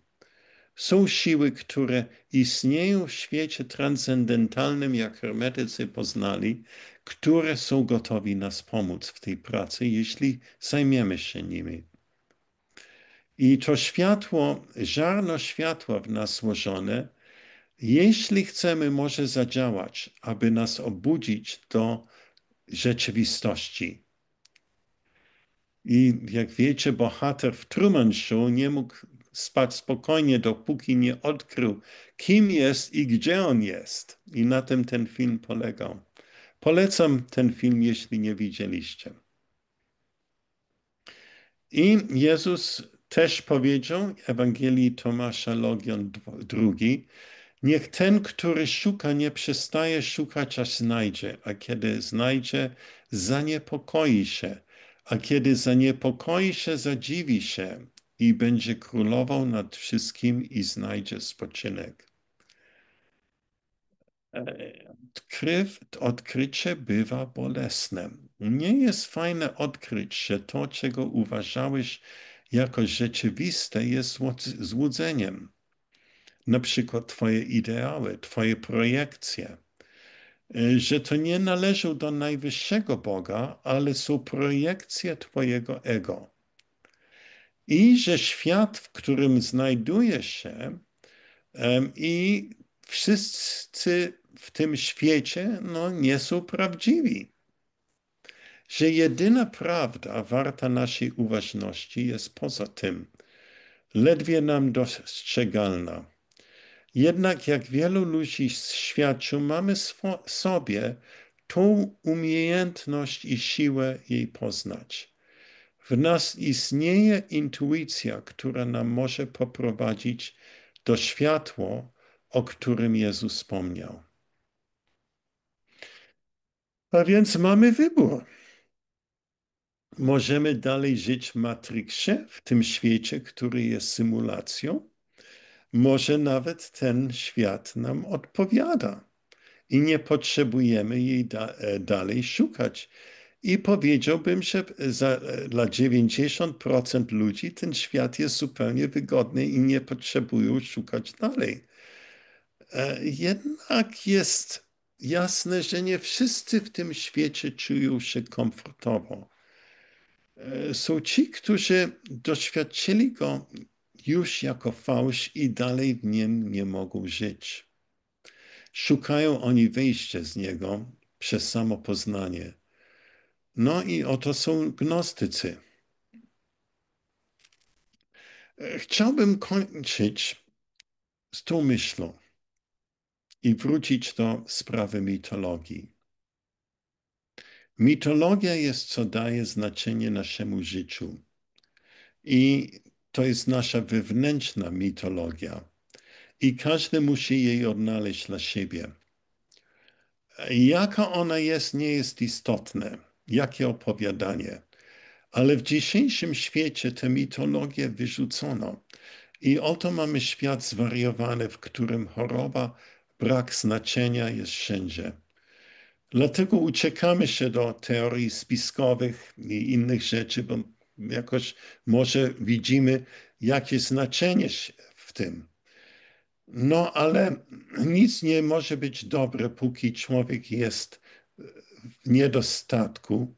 Są siły, które istnieją w świecie transcendentalnym, jak hermetycy poznali, które są gotowi nas pomóc w tej pracy, jeśli zajmiemy się nimi. I to światło, ziarno światła w nas złożone, jeśli chcemy, może zadziałać, aby nas obudzić do rzeczywistości. I jak wiecie, bohater w Truman Show nie mógł spać spokojnie, dopóki nie odkrył, kim jest i gdzie on jest. I na tym ten film polegał. Polecam ten film, jeśli nie widzieliście. I Jezus też powiedział, Ewangelii Tomasza Logion II, niech ten, który szuka, nie przestaje szukać, aż znajdzie, a kiedy znajdzie, zaniepokoi się, a kiedy zaniepokoi się, zadziwi się i będzie królował nad wszystkim i znajdzie spoczynek. Odkrycie bywa bolesne. Nie jest fajne odkryć, że to, czego uważałeś jako rzeczywiste, jest złudzeniem. Na przykład Twoje ideały, Twoje projekcje, że to nie należą do najwyższego Boga, ale są projekcje Twojego ego. I że świat, w którym znajdujesz się, i wszyscy w tym świecie, no, nie są prawdziwi. Że jedyna prawda warta naszej uważności jest poza tym, ledwie nam dostrzegalna. Jednak jak wielu ludzi świadczył, mamy w sobie tą umiejętność i siłę jej poznać. W nas istnieje intuicja, która nam może poprowadzić do światła, o którym Jezus wspomniał. A więc mamy wybór. Możemy dalej żyć w Matrixie, w tym świecie, który jest symulacją. Może nawet ten świat nam odpowiada i nie potrzebujemy jej dalej szukać. I powiedziałbym, że dla 90% ludzi ten świat jest zupełnie wygodny i nie potrzebują szukać dalej. Jednak jest jasne, że nie wszyscy w tym świecie czują się komfortowo. Są ci, którzy doświadczyli go już jako fałsz i dalej w nim nie mogą żyć. Szukają oni wyjścia z niego przez samopoznanie. No i oto są gnostycy. Chciałbym kończyć z tą myślą i wrócić do sprawy mitologii. Mitologia jest, co daje znaczenie naszemu życiu. I to jest nasza wewnętrzna mitologia. I każdy musi jej odnaleźć dla siebie. Jaka ona jest, nie jest istotne. Jakie opowiadanie. Ale w dzisiejszym świecie tę mitologię wyrzucono. I oto mamy świat zwariowany, w którym choroba, brak znaczenia jest wszędzie. Dlatego uciekamy się do teorii spiskowych i innych rzeczy, bo jakoś może widzimy jakieś znaczenie w tym. No ale nic nie może być dobre, póki człowiek jest w niedostatku,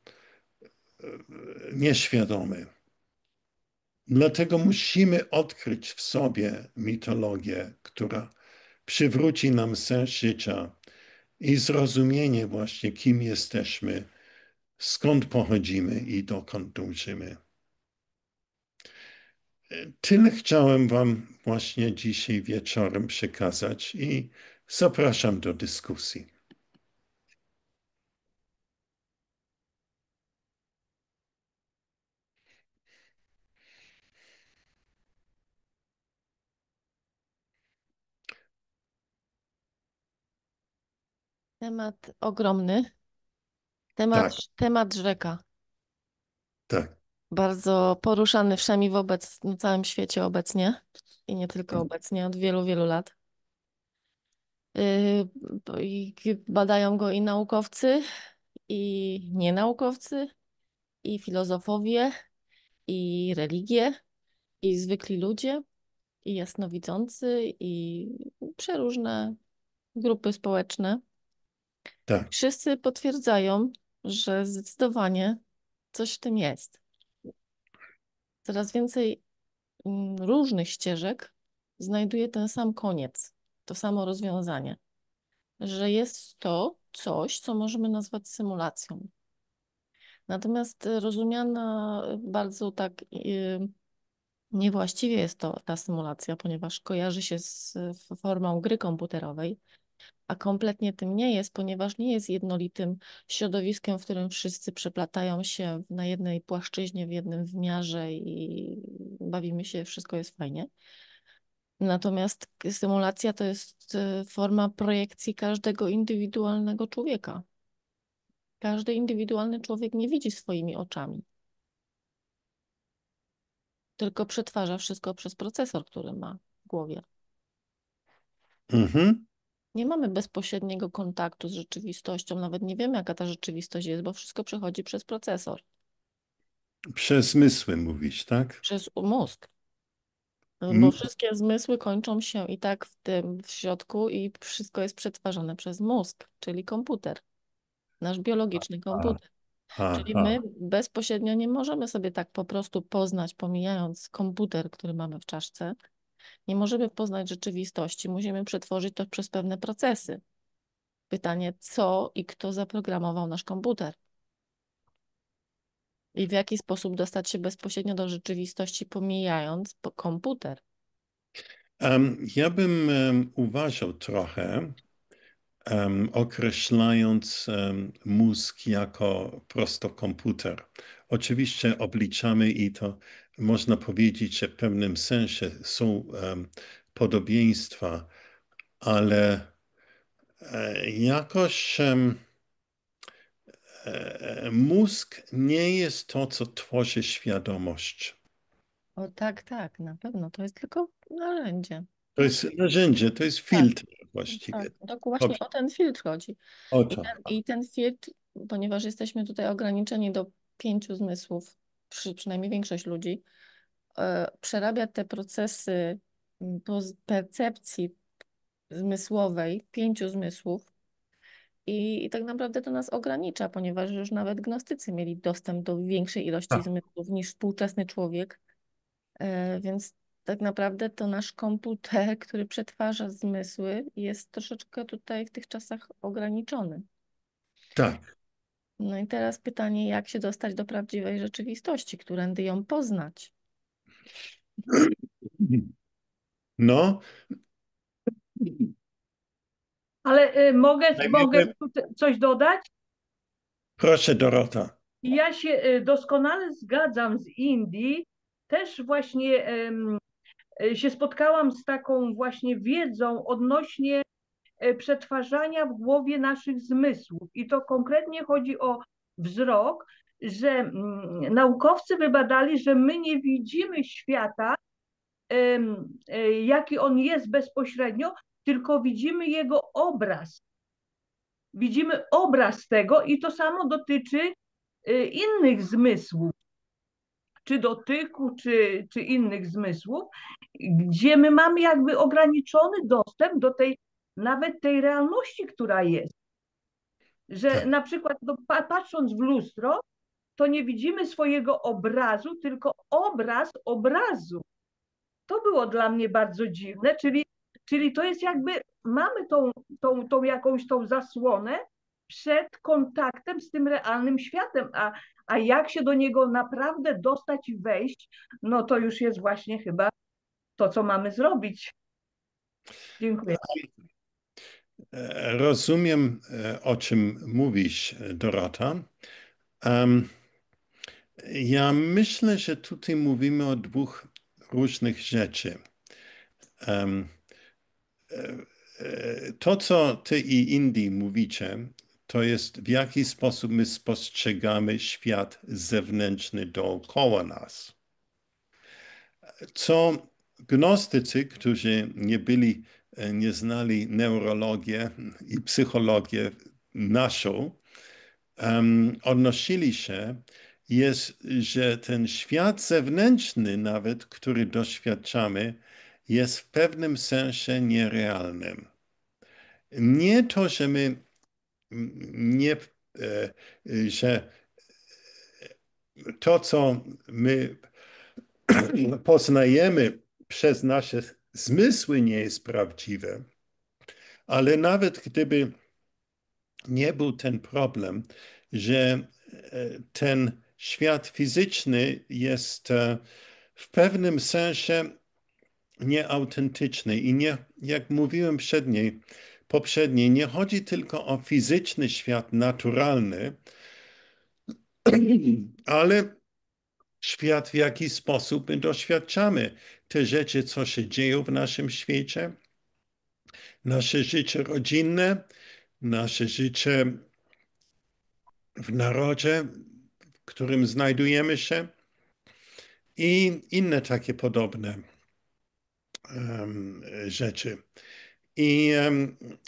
nieświadomy. Dlatego musimy odkryć w sobie mitologię, która przywróci nam sens życia i zrozumienie właśnie, kim jesteśmy skąd pochodzimy i dokąd dążymy. Tyle chciałem Wam właśnie dzisiaj wieczorem przekazać i zapraszam do dyskusji. Temat ogromny, temat, Tak, temat rzeka. tak. Bardzo poruszany wszemi na całym świecie obecnie i nie tylko obecnie, od wielu, wielu lat. I badają go i naukowcy, i nienaukowcy, i filozofowie, i religie, i zwykli ludzie, i jasnowidzący, i przeróżne grupy społeczne. Tak. Wszyscy potwierdzają, że zdecydowanie coś w tym jest. Coraz więcej różnych ścieżek znajduje ten sam koniec, to samo rozwiązanie, że jest to coś, co możemy nazwać symulacją. Natomiast rozumiana bardzo tak niewłaściwie jest to ta symulacja, ponieważ kojarzy się z formą gry komputerowej, a kompletnie tym nie jest, ponieważ nie jest jednolitym środowiskiem, w którym wszyscy przeplatają się na jednej płaszczyźnie, w jednym wymiarze i bawimy się, wszystko jest fajnie. Natomiast symulacja to jest forma projekcji każdego indywidualnego człowieka. Każdy indywidualny człowiek nie widzi swoimi oczami, tylko przetwarza wszystko przez procesor, który ma w głowie. Mhm. Nie mamy bezpośredniego kontaktu z rzeczywistością, nawet nie wiemy, jaka ta rzeczywistość jest, bo wszystko przechodzi przez procesor, Przez zmysły mówisz, tak? przez mózg. Bo M- wszystkie zmysły kończą się i tak w tym w środku i wszystko jest przetwarzane przez mózg, czyli komputer, nasz biologiczny a, komputer. Czyli my aha. bezpośrednio nie możemy sobie tak po prostu poznać, pomijając komputer, który mamy w czaszce, nie możemy poznać rzeczywistości, musimy przetworzyć to przez pewne procesy. Pytanie, co i kto zaprogramował nasz komputer? I w jaki sposób dostać się bezpośrednio do rzeczywistości, pomijając komputer? Ja bym uważał trochę, określając mózg jako prosto komputer. Oczywiście obliczamy i to można powiedzieć, że w pewnym sensie są podobieństwa, ale jakoś mózg nie jest to, co tworzy świadomość. O tak, tak, na pewno. To jest tylko narzędzie. To jest narzędzie, to jest Tak, filtr właściwie. tak. To właśnie Dobrze, o ten filtr chodzi. o I to. ten filtr, ponieważ jesteśmy tutaj ograniczeni do 5 zmysłów, przynajmniej większość ludzi, przerabia te procesy percepcji zmysłowej, 5 zmysłów i tak naprawdę to nas ogranicza, ponieważ już nawet gnostycy mieli dostęp do większej ilości Tak, zmysłów niż współczesny człowiek, więc tak naprawdę to nasz komputer, który przetwarza zmysły, jest troszeczkę tutaj w tych czasach ograniczony. tak. No i teraz pytanie, jak się dostać do prawdziwej rzeczywistości, którędy ją poznać? No, Ale mogę najpierw, coś dodać? proszę Dorota. Ja się doskonale zgadzam z Indii. Też właśnie się spotkałam z taką właśnie wiedzą odnośnie przetwarzania w głowie naszych zmysłów. I to konkretnie chodzi o wzrok, że naukowcy wybadali, że my nie widzimy świata, jaki on jest bezpośrednio, tylko widzimy jego obraz. Widzimy obraz tego i to samo dotyczy innych zmysłów, czy dotyku, czy innych zmysłów, gdzie my mamy jakby ograniczony dostęp do tej, nawet tej realności, która jest. Że Tak, na przykład patrząc w lustro, to nie widzimy swojego obrazu, tylko obraz obrazu. To było dla mnie bardzo dziwne, czyli to jest jakby, mamy tą jakąś tą zasłonę, przed kontaktem z tym realnym światem, a jak się do niego naprawdę dostać i wejść, no to już jest właśnie chyba to, co mamy zrobić. Dziękuję. Rozumiem, o czym mówisz, Dorota. Ja myślę, że tutaj mówimy o dwóch różnych rzeczy. To, co ty i Indy mówicie, to jest w jaki sposób my spostrzegamy świat zewnętrzny dookoła nas. Co gnostycy, którzy nie znali neurologię i psychologię naszą, odnosili się, jest, że ten świat zewnętrzny nawet, który doświadczamy, jest w pewnym sensie nierealnym. Nie to, że my nie, że to, co my poznajemy przez nasze zmysły, nie jest prawdziwe, ale nawet gdyby nie był ten problem, że ten świat fizyczny jest w pewnym sensie nieautentyczny i nie, jak mówiłem poprzedniej, nie chodzi tylko o fizyczny świat naturalny, ale świat, w jaki sposób my doświadczamy te rzeczy, co się dzieją w naszym świecie, nasze życie rodzinne, nasze życie w narodzie, w którym znajdujemy się i inne takie podobne rzeczy.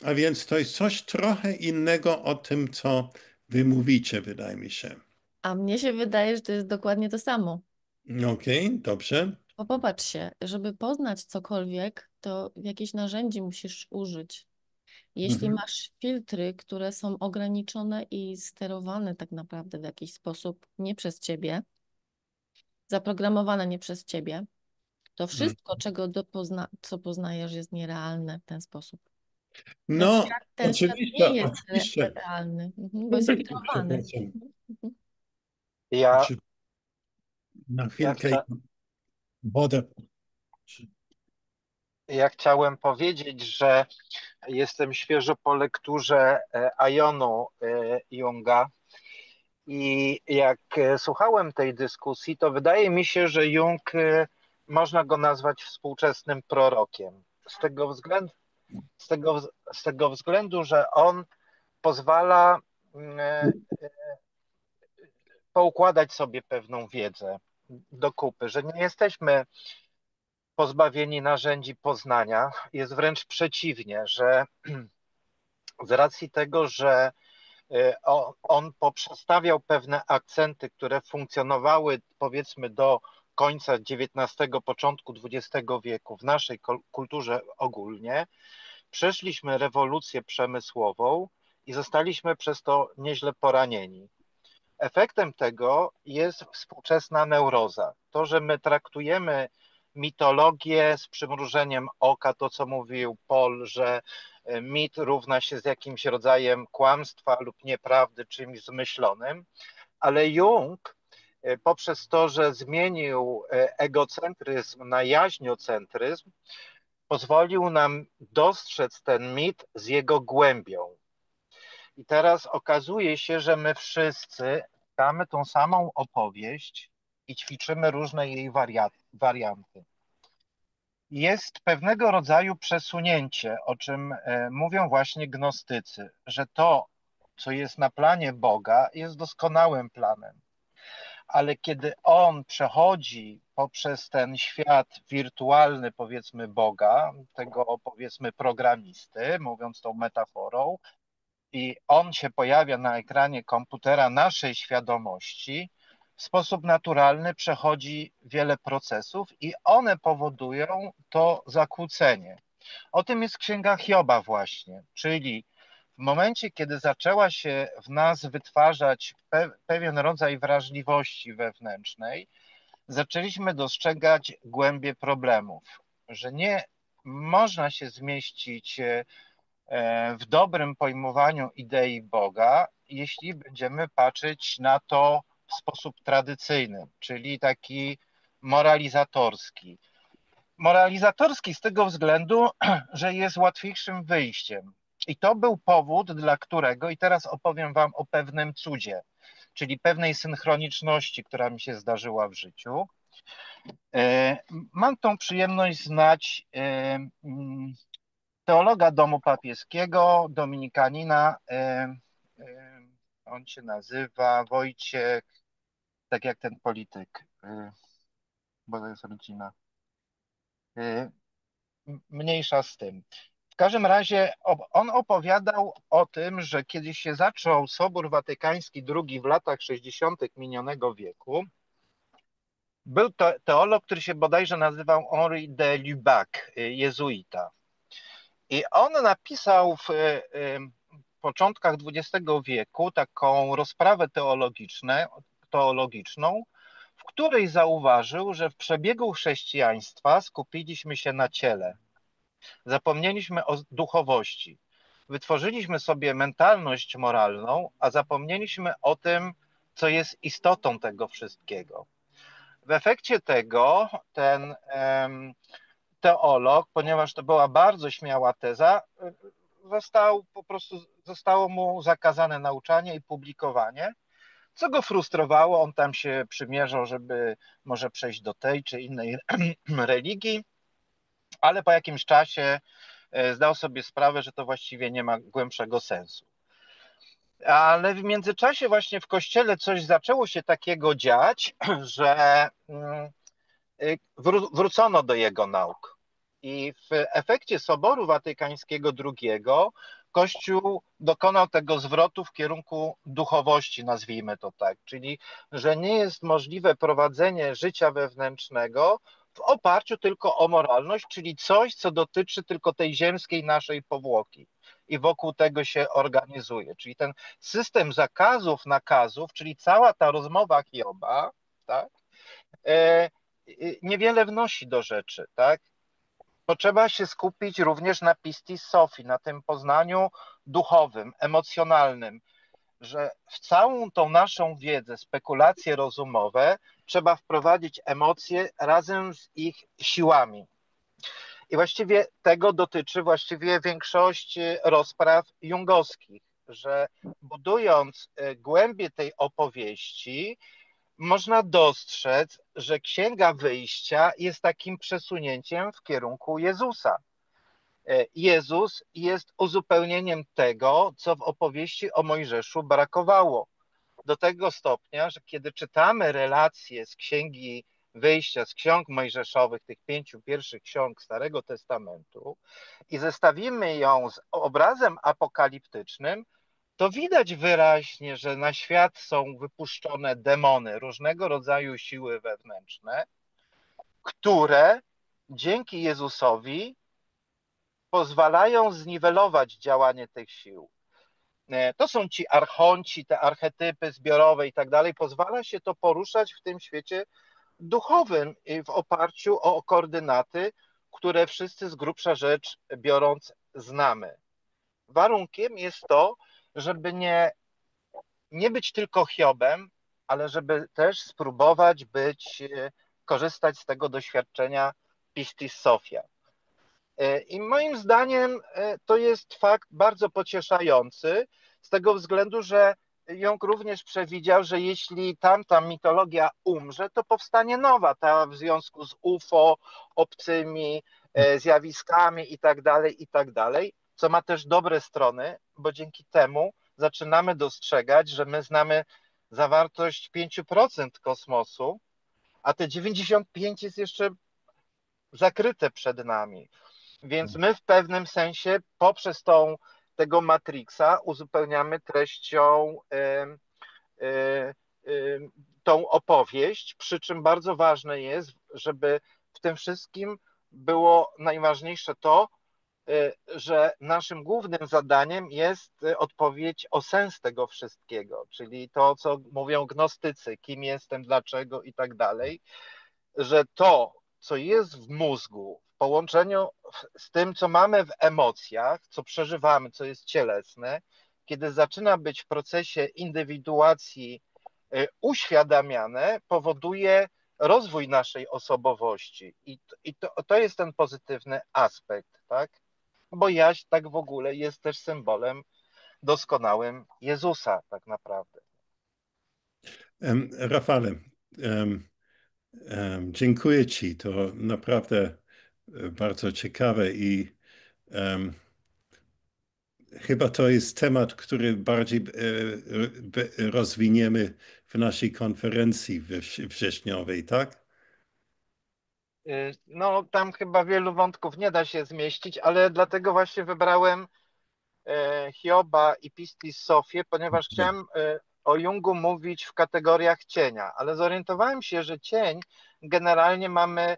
A więc to jest coś trochę innego o tym, co wy mówicie, wydaje mi się. A mnie się wydaje, że to jest dokładnie to samo. Okej, dobrze. Bo popatrz się, żeby poznać cokolwiek, to jakieś narzędzi musisz użyć. Jeśli Mhm. masz filtry, które są ograniczone i sterowane tak naprawdę w jakiś sposób nie przez ciebie, zaprogramowane nie przez ciebie, to wszystko, co poznajesz, jest nierealne w ten sposób. No, Ten świat nie jest oczywiście. realny, bo jest filtrowany. Przepraszam. Ja, Czy na ja, chwilkę chcia, wodę. ja chciałem powiedzieć, że jestem świeżo po lekturze Aionu Junga i jak słuchałem tej dyskusji, to wydaje mi się, że Jung można go nazwać współczesnym prorokiem. Z tego względu, że on pozwala poukładać sobie pewną wiedzę do kupy, że nie jesteśmy pozbawieni narzędzi poznania. Jest wręcz przeciwnie, że z racji tego, że on poprzestawiał pewne akcenty, które funkcjonowały powiedzmy do końca XIX, początku XX wieku w naszej kulturze ogólnie, przeszliśmy rewolucję przemysłową i zostaliśmy przez to nieźle poranieni. Efektem tego jest współczesna neuroza. To, że my traktujemy mitologię z przymrużeniem oka, to co mówił Paul, że mit równa się z jakimś rodzajem kłamstwa lub nieprawdy, czymś zmyślonym, ale Jung poprzez to, że zmienił egocentryzm na jaźniocentryzm, pozwolił nam dostrzec ten mit z jego głębią. I teraz okazuje się, że my wszyscy czytamy tą samą opowieść i ćwiczymy różne jej warianty. Jest pewnego rodzaju przesunięcie, o czym mówią właśnie gnostycy, że to, co jest na planie Boga, jest doskonałym planem. Ale kiedy on przechodzi poprzez ten świat wirtualny, powiedzmy, Boga, tego powiedzmy programisty, mówiąc tą metaforą, i on się pojawia na ekranie komputera naszej świadomości, w sposób naturalny przechodzi wiele procesów i one powodują to zakłócenie. O tym jest Księga Hioba właśnie, czyli w momencie, kiedy zaczęła się w nas wytwarzać pewien rodzaj wrażliwości wewnętrznej, zaczęliśmy dostrzegać głębię problemów, że nie można się zmieścić w dobrym pojmowaniu idei Boga, jeśli będziemy patrzeć na to w sposób tradycyjny, czyli taki moralizatorski. Moralizatorski z tego względu, że jest łatwiejszym wyjściem. I to był powód, dla którego, i teraz opowiem wam o pewnym cudzie, czyli pewnej synchroniczności, która mi się zdarzyła w życiu. Mam tą przyjemność znać teologa Domu Papieskiego, dominikanina, on się nazywa Wojciech, tak jak ten polityk, bo to jest rodzina. Mniejsza z tym. W każdym razie on opowiadał o tym, że kiedy się zaczął Sobór Watykański II w latach 60. minionego wieku, był to teolog, który się bodajże nazywał Henri de Lubac, jezuita. I on napisał w początkach XX wieku taką rozprawę teologiczną, w której zauważył, że w przebiegu chrześcijaństwa skupiliśmy się na ciele. Zapomnieliśmy o duchowości. Wytworzyliśmy sobie mentalność moralną, a zapomnieliśmy o tym, co jest istotą tego wszystkiego. W efekcie tego ten teolog, ponieważ to była bardzo śmiała teza, zostało mu zakazane nauczanie i publikowanie, co go frustrowało. On tam się przymierzał, żeby może przejść do tej czy innej religii, ale po jakimś czasie zdał sobie sprawę, że to właściwie nie ma głębszego sensu. Ale w międzyczasie właśnie w Kościele coś zaczęło się takiego dziać, że wrócono do jego nauk. I w efekcie Soboru Watykańskiego II Kościół dokonał tego zwrotu w kierunku duchowości, nazwijmy to tak, czyli że nie jest możliwe prowadzenie życia wewnętrznego w oparciu tylko o moralność, czyli coś, co dotyczy tylko tej ziemskiej naszej powłoki i wokół tego się organizuje. Czyli ten system zakazów, nakazów, czyli cała ta rozmowa Hioba, tak, niewiele wnosi do rzeczy, tak? Potrzeba się skupić również na pistis sophii, na tym poznaniu duchowym, emocjonalnym, że w całą tą naszą wiedzę, spekulacje rozumowe trzeba wprowadzić emocje razem z ich siłami. I właściwie tego dotyczy właściwie większość rozpraw jungowskich, że budując głębię tej opowieści, można dostrzec, że Księga Wyjścia jest takim przesunięciem w kierunku Jezusa. Jezus jest uzupełnieniem tego, co w opowieści o Mojżeszu brakowało. Do tego stopnia, że kiedy czytamy relacje z Księgi Wyjścia, z ksiąg mojżeszowych, tych 5 pierwszych ksiąg Starego Testamentu i zestawimy ją z obrazem apokaliptycznym, to widać wyraźnie, że na świat są wypuszczone demony, różnego rodzaju siły wewnętrzne, które dzięki Jezusowi pozwalają zniwelować działanie tych sił. To są ci archonci, te archetypy zbiorowe i tak dalej. Pozwala się to poruszać w tym świecie duchowym w oparciu o koordynaty, które wszyscy z grubsza rzecz biorąc znamy. Warunkiem jest to, żeby nie być tylko Hiobem, ale żeby też spróbować korzystać z tego doświadczenia pistis sophia. I moim zdaniem to jest fakt bardzo pocieszający z tego względu, że Jung również przewidział, że jeśli tamta mitologia umrze, to powstanie nowa, ta w związku z UFO, obcymi zjawiskami i tak dalej, co ma też dobre strony, bo dzięki temu zaczynamy dostrzegać, że my znamy zawartość 5% kosmosu, a te 95% jest jeszcze zakryte przed nami. Więc my w pewnym sensie poprzez tego Matrixa uzupełniamy treścią tą opowieść, przy czym bardzo ważne jest, żeby w tym wszystkim było najważniejsze to, że naszym głównym zadaniem jest odpowiedź o sens tego wszystkiego, czyli to, co mówią gnostycy, kim jestem, dlaczego i tak dalej, że to, co jest w mózgu, w połączeniu z tym, co mamy w emocjach, co przeżywamy, co jest cielesne, kiedy zaczyna być w procesie indywiduacji uświadamiane, powoduje rozwój naszej osobowości. I to jest ten pozytywny aspekt, tak? Bo jaźń tak w ogóle jest też symbolem doskonałym Jezusa, tak naprawdę. Rafale, dziękuję Ci. To naprawdę bardzo ciekawe i chyba to jest temat, który bardziej rozwiniemy w naszej konferencji wrześniowej, tak? No, tam chyba wielu wątków nie da się zmieścić, ale dlatego właśnie wybrałem Hioba i Pistis Sofię, ponieważ chciałem o Jungu mówić w kategoriach cienia, ale zorientowałem się, że cień generalnie mamy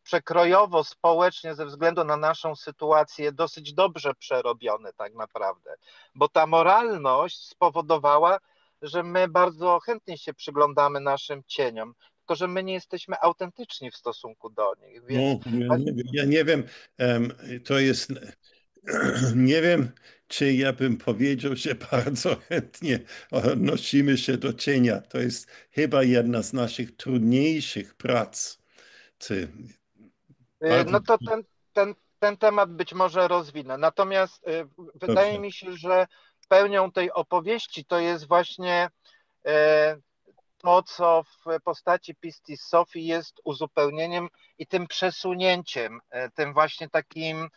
przekrojowo, społecznie, ze względu na naszą sytuację, dosyć dobrze przerobiony tak naprawdę, bo ta moralność spowodowała, że my bardzo chętnie się przyglądamy naszym cieniom, tylko że my nie jesteśmy autentyczni w stosunku do nich, więc... No, ja nie wiem, to jest, nie wiem, czy ja bym powiedział, że bardzo chętnie odnosimy się do cienia. To jest chyba jedna z naszych trudniejszych prac. Bardzo No to ten temat być może rozwinę. Natomiast wydaje dobrze. mi się, że pełnią tej opowieści to jest właśnie to, co w postaci Pistis Sophii jest uzupełnieniem i tym przesunięciem, tym właśnie takim,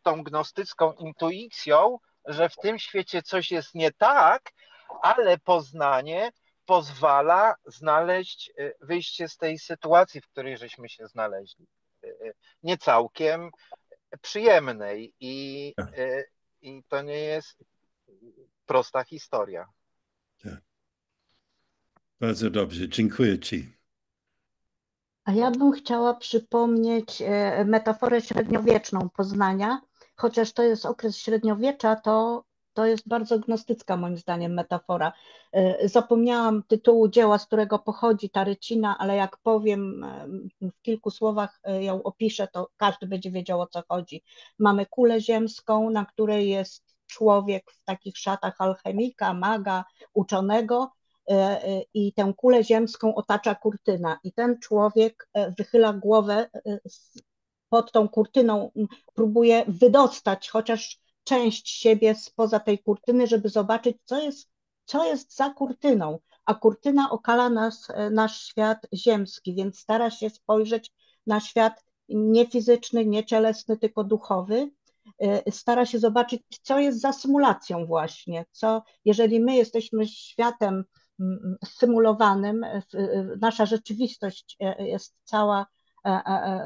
tą gnostycką intuicją, że w tym świecie coś jest nie tak, ale poznanie pozwala znaleźć wyjście z tej sytuacji, w której żeśmy się znaleźli. Nie całkiem przyjemnej i to nie jest prosta historia. Tak. Bardzo dobrze, dziękuję Ci. A ja bym chciała przypomnieć metaforę średniowieczną Poznania, chociaż to jest okres średniowiecza, to jest bardzo gnostycka moim zdaniem metafora. Zapomniałam tytułu dzieła, z którego pochodzi ta rycina, ale jak powiem w kilku słowach ją opiszę, to każdy będzie wiedział, o co chodzi. Mamy kulę ziemską, na której jest człowiek w takich szatach alchemika, maga, uczonego, i tę kulę ziemską otacza kurtyna i ten człowiek wychyla głowę pod tą kurtyną, próbuje wydostać chociaż część siebie spoza tej kurtyny, żeby zobaczyć, co jest za kurtyną, a kurtyna okala nasz świat ziemski, więc stara się spojrzeć na świat nie fizyczny, nie cielesny, tylko duchowy. Stara się zobaczyć, co jest za symulacją właśnie, jeżeli my jesteśmy światem symulowanym, nasza rzeczywistość jest cała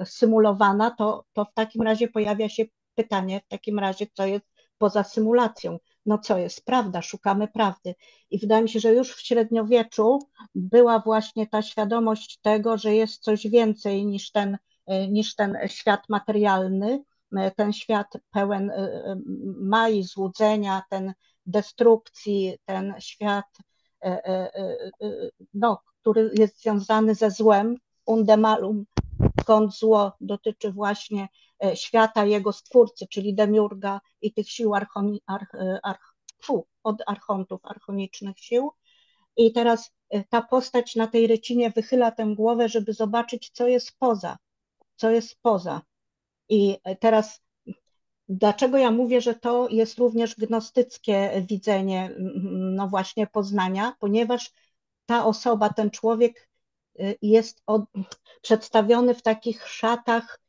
symulowana, to w takim razie pojawia się pytanie, w takim razie co jest poza symulacją? No co jest prawda? Szukamy prawdy. I wydaje mi się, że już w średniowieczu była właśnie ta świadomość tego, że jest coś więcej niż ten świat materialny, ten świat pełen magii, złudzenia, ten destrukcji, ten świat, no, który jest związany ze złem, undemalum, skąd zło dotyczy właśnie świata jego stwórcy, czyli demiurga i tych sił od archontów, archonicznych sił. I teraz ta postać na tej rycinie wychyla tę głowę, żeby zobaczyć, co jest poza. I teraz dlaczego ja mówię, że to jest również gnostyckie widzenie, no właśnie Poznania, ponieważ ta osoba, ten człowiek jest przedstawiony w takich szatach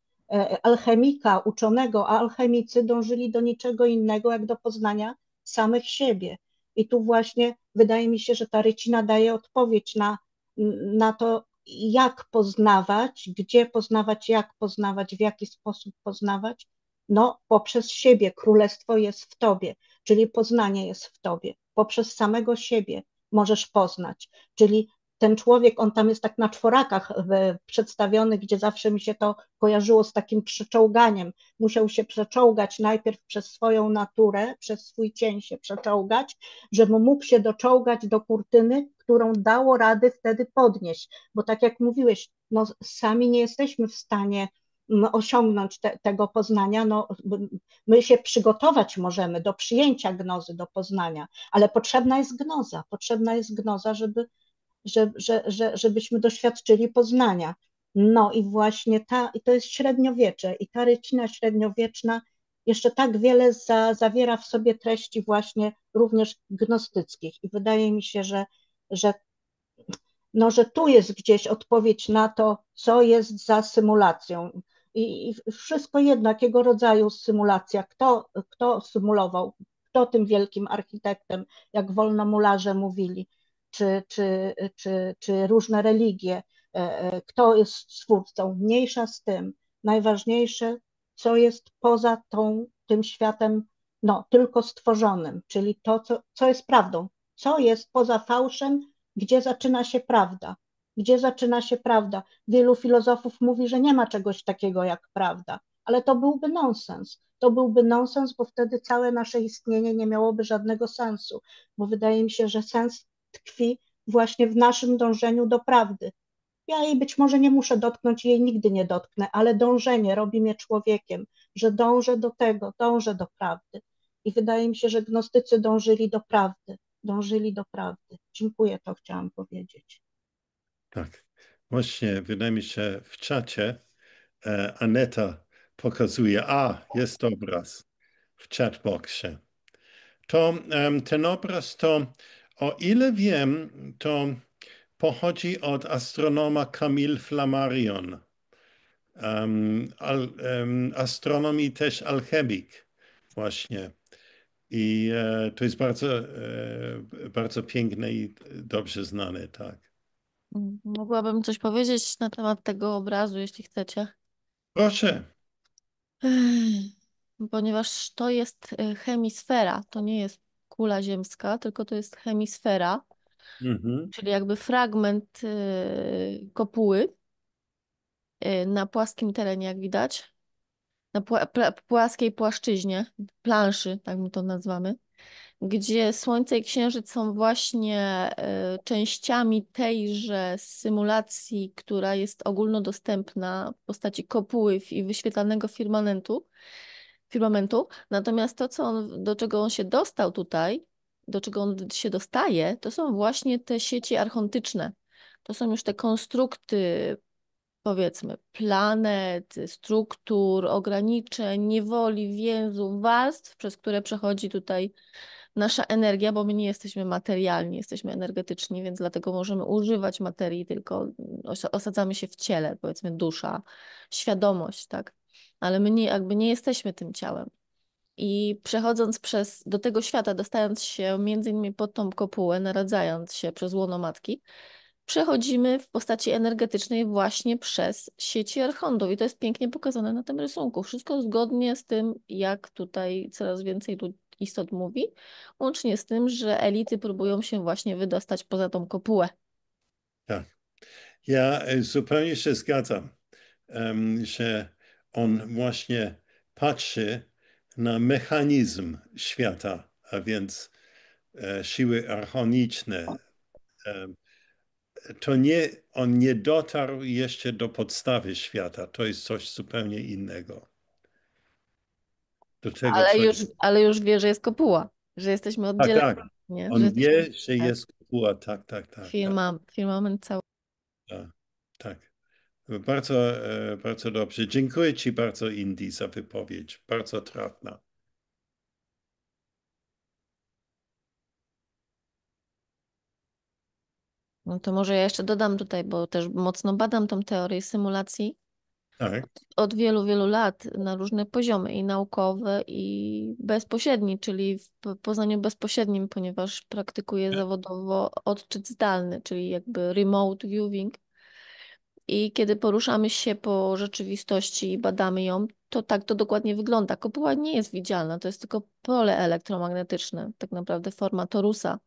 alchemika, uczonego, a alchemicy dążyli do niczego innego, jak do poznania samych siebie. I tu właśnie wydaje mi się, że ta rycina daje odpowiedź na to, jak poznawać, gdzie poznawać, jak poznawać, w jaki sposób poznawać. No, poprzez siebie. Królestwo jest w tobie, czyli poznanie jest w tobie. Poprzez samego siebie możesz poznać, czyli ten człowiek, on tam jest tak na czworakach przedstawiony, gdzie zawsze mi się to kojarzyło z takim przeczołganiem. Musiał się przeczołgać najpierw przez swoją naturę, przez swój cień się przeczołgać, żeby mógł się doczołgać do kurtyny, którą dało rady wtedy podnieść. Bo tak jak mówiłeś, no, sami nie jesteśmy w stanie osiągnąć tego poznania. No, my się przygotować możemy do przyjęcia gnozy, do poznania, ale potrzebna jest gnoza, żebyśmy doświadczyli poznania. No i właśnie i to jest średniowiecze i ta rycina średniowieczna jeszcze tak wiele zawiera w sobie treści właśnie również gnostyckich i wydaje mi się, że tu jest gdzieś odpowiedź na to, co jest za symulacją. I wszystko jedno, jakiego rodzaju symulacja, kto symulował, kto tym wielkim architektem, jak wolnomularze mówili, czy różne religie, kto jest stwórcą, mniejsza z tym. Najważniejsze, co jest poza tym światem, no, tylko stworzonym, czyli to, co jest prawdą, co jest poza fałszem, gdzie zaczyna się prawda. Gdzie zaczyna się prawda? Wielu filozofów mówi, że nie ma czegoś takiego jak prawda, ale to byłby nonsens. To byłby nonsens, bo wtedy całe nasze istnienie nie miałoby żadnego sensu, bo wydaje mi się, że sens tkwi właśnie w naszym dążeniu do prawdy. Ja jej być może nie muszę dotknąć, jej nigdy nie dotknę, ale dążenie robi mnie człowiekiem, że dążę do tego, dążę do prawdy. I wydaje mi się, że gnostycy dążyli do prawdy. Dziękuję, to chciałam powiedzieć. Tak. Właśnie, wydaje mi się, w czacie Aneta pokazuje, jest obraz w chatboxie. To ten obraz to, o ile wiem, to pochodzi od astronoma Camille Flammarion. Astronom i też alchemik właśnie. I to jest bardzo piękne i dobrze znane, tak. Mogłabym coś powiedzieć na temat tego obrazu, jeśli chcecie. Proszę. Ponieważ to jest hemisfera, to nie jest kula ziemska, tylko to jest hemisfera, czyli jakby fragment kopuły na płaskim terenie, jak widać, na płaskiej płaszczyźnie, planszy, tak my to nazywamy, gdzie Słońce i Księżyc są właśnie częściami tejże symulacji, która jest ogólnodostępna w postaci kopuły i wyświetlanego firmamentu. Natomiast to, do czego on się dostał tutaj, do czego on się dostaje, to są właśnie te sieci archontyczne. To są już te konstrukty, powiedzmy, planet, struktur, ograniczeń, niewoli, więzów, warstw, przez które przechodzi tutaj nasza energia, bo my nie jesteśmy materialni, jesteśmy energetyczni, więc dlatego możemy używać materii, tylko osadzamy się w ciele, powiedzmy dusza, świadomość, tak? Ale my nie jesteśmy tym ciałem. I przechodząc do tego świata, dostając się między innymi pod tą kopułę, naradzając się przez łono matki, przechodzimy w postaci energetycznej właśnie przez sieci archontów. I to jest pięknie pokazane na tym rysunku. Wszystko zgodnie z tym, jak tutaj coraz więcej istot mówi, łącznie z tym, że elity próbują się właśnie wydostać poza tą kopułę. Tak. Ja zupełnie się zgadzam, że on właśnie patrzy na mechanizm świata, a więc siły archoniczne. On nie dotarł jeszcze do podstawy świata. To jest coś zupełnie innego. Do tego, Ale już wie, że jest kopuła, że jesteśmy oddzieleni. Tak. Nie? On Że wie, że jest kopuła. Tak. Firmament cały. Tak. Bardzo, bardzo dobrze. Dziękuję Ci bardzo, Indy, za wypowiedź. Bardzo trafna. No to może ja jeszcze dodam tutaj, bo też mocno badam tą teorię symulacji Tak. od wielu, wielu lat na różne poziomy i naukowe, i bezpośredni, czyli w poznaniu bezpośrednim, ponieważ praktykuję zawodowo odczyt zdalny, czyli jakby remote viewing. I kiedy poruszamy się po rzeczywistości i badamy ją, to tak to dokładnie wygląda. Kopuła nie jest widzialna, to jest tylko pole elektromagnetyczne, tak naprawdę forma torusa.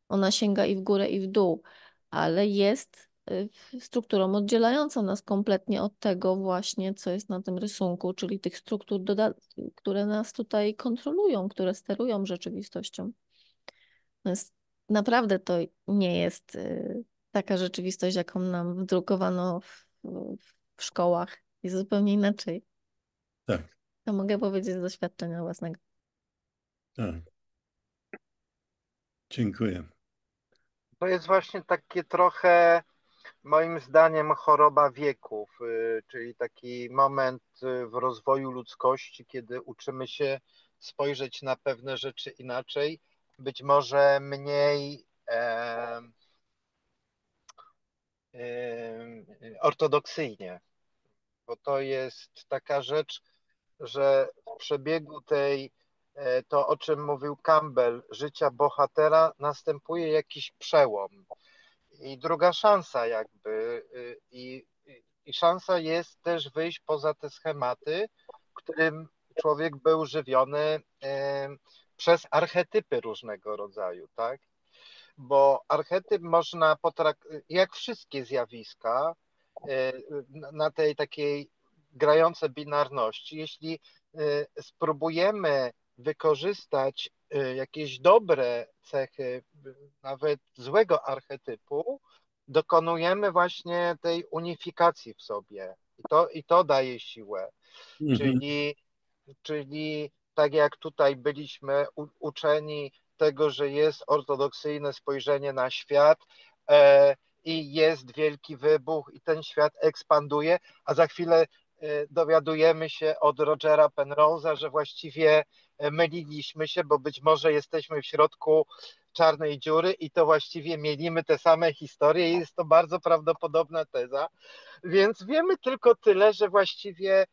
Ona sięga i w górę, i w dół. ale jest strukturą oddzielającą nas kompletnie od tego właśnie, co jest na tym rysunku, czyli tych struktur, które nas tutaj kontrolują, które sterują rzeczywistością. Więc naprawdę to nie jest taka rzeczywistość, jaką nam wdrukowano w szkołach. Jest zupełnie inaczej. Tak, To mogę powiedzieć z doświadczenia własnego. tak. Dziękuję. To jest właśnie takie trochę, moim zdaniem, choroba wieków, czyli taki moment w rozwoju ludzkości, kiedy uczymy się spojrzeć na pewne rzeczy inaczej, być może mniej ortodoksyjnie, bo to jest taka rzecz, że w przebiegu to o czym mówił Campbell, życia bohatera, następuje jakiś przełom i druga szansa jakby i szansa jest też wyjść poza te schematy, którym człowiek był żywiony przez archetypy różnego rodzaju, tak? Bo archetyp można potraktować, jak wszystkie zjawiska, na tej takiej grającej binarności, jeśli spróbujemy wykorzystać jakieś dobre cechy, nawet złego archetypu, dokonujemy właśnie tej unifikacji w sobie. I to daje siłę. Mhm. Czyli tak jak tutaj byliśmy uczeni tego, że jest ortodoksyjne spojrzenie na świat i jest wielki wybuch i ten świat ekspanduje, a za chwilę dowiadujemy się od Rogera Penrose'a, że właściwie myliliśmy się, bo być może jesteśmy w środku czarnej dziury i to właściwie mielimy te same historie i jest to bardzo prawdopodobna teza. Więc wiemy tylko tyle, że właściwie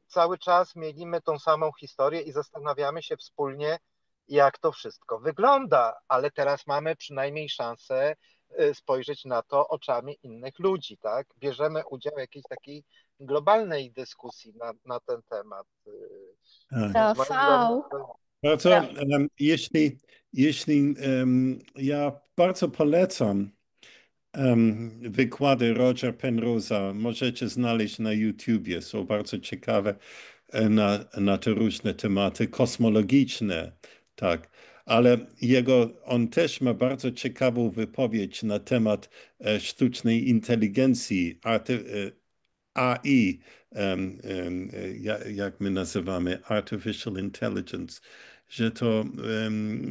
cały czas mielimy tą samą historię i zastanawiamy się wspólnie, jak to wszystko wygląda, ale teraz mamy przynajmniej szansę spojrzeć na to oczami innych ludzi, tak? Bierzemy udział w jakiejś takiej globalnej dyskusji na ten temat. Tak. Więc moim zdaniem Rafał, Bardzo, jeśli ja bardzo polecam wykłady Rogera Penrose'a, możecie znaleźć na YouTubie, są bardzo ciekawe na te różne tematy kosmologiczne, tak. Ale on też ma bardzo ciekawą wypowiedź na temat sztucznej inteligencji, AI, jak my nazywamy, Artificial Intelligence,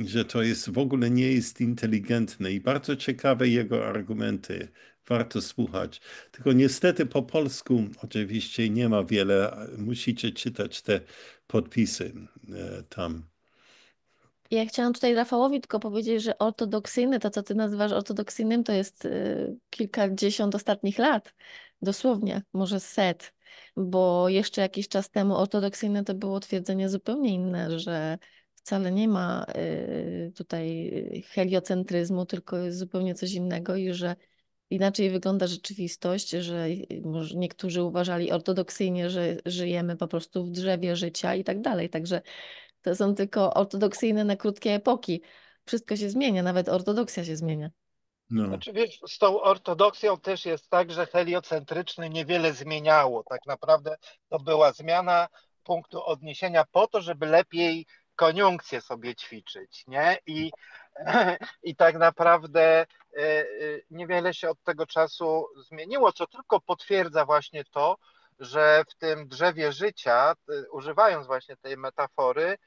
że to jest w ogóle nie jest inteligentne i bardzo ciekawe jego argumenty. Warto słuchać. Tylko niestety po polsku oczywiście nie ma wiele. Musicie czytać te podpisy tam. ja chciałam tutaj Rafałowi tylko powiedzieć, że ortodoksyjny, to co ty nazywasz ortodoksyjnym, to jest kilkadziesiąt ostatnich lat, dosłownie, może set, bo jeszcze jakiś czas temu ortodoksyjne to było twierdzenie zupełnie inne, że wcale nie ma tutaj heliocentryzmu, tylko jest zupełnie coś innego i że inaczej wygląda rzeczywistość, że może niektórzy uważali ortodoksyjnie, że żyjemy po prostu w drzewie życia i tak dalej, także to są tylko ortodoksyjne na krótkie epoki. Wszystko się zmienia, nawet ortodoksja się zmienia. No, Znaczy, wiesz, z tą ortodoksją też jest tak, że heliocentryczny niewiele zmieniało. Tak naprawdę to była zmiana punktu odniesienia po to, żeby lepiej koniunkcję sobie ćwiczyć, nie? I tak naprawdę niewiele się od tego czasu zmieniło, co tylko potwierdza właśnie to, że w tym drzewie życia, używając właśnie tej metafory,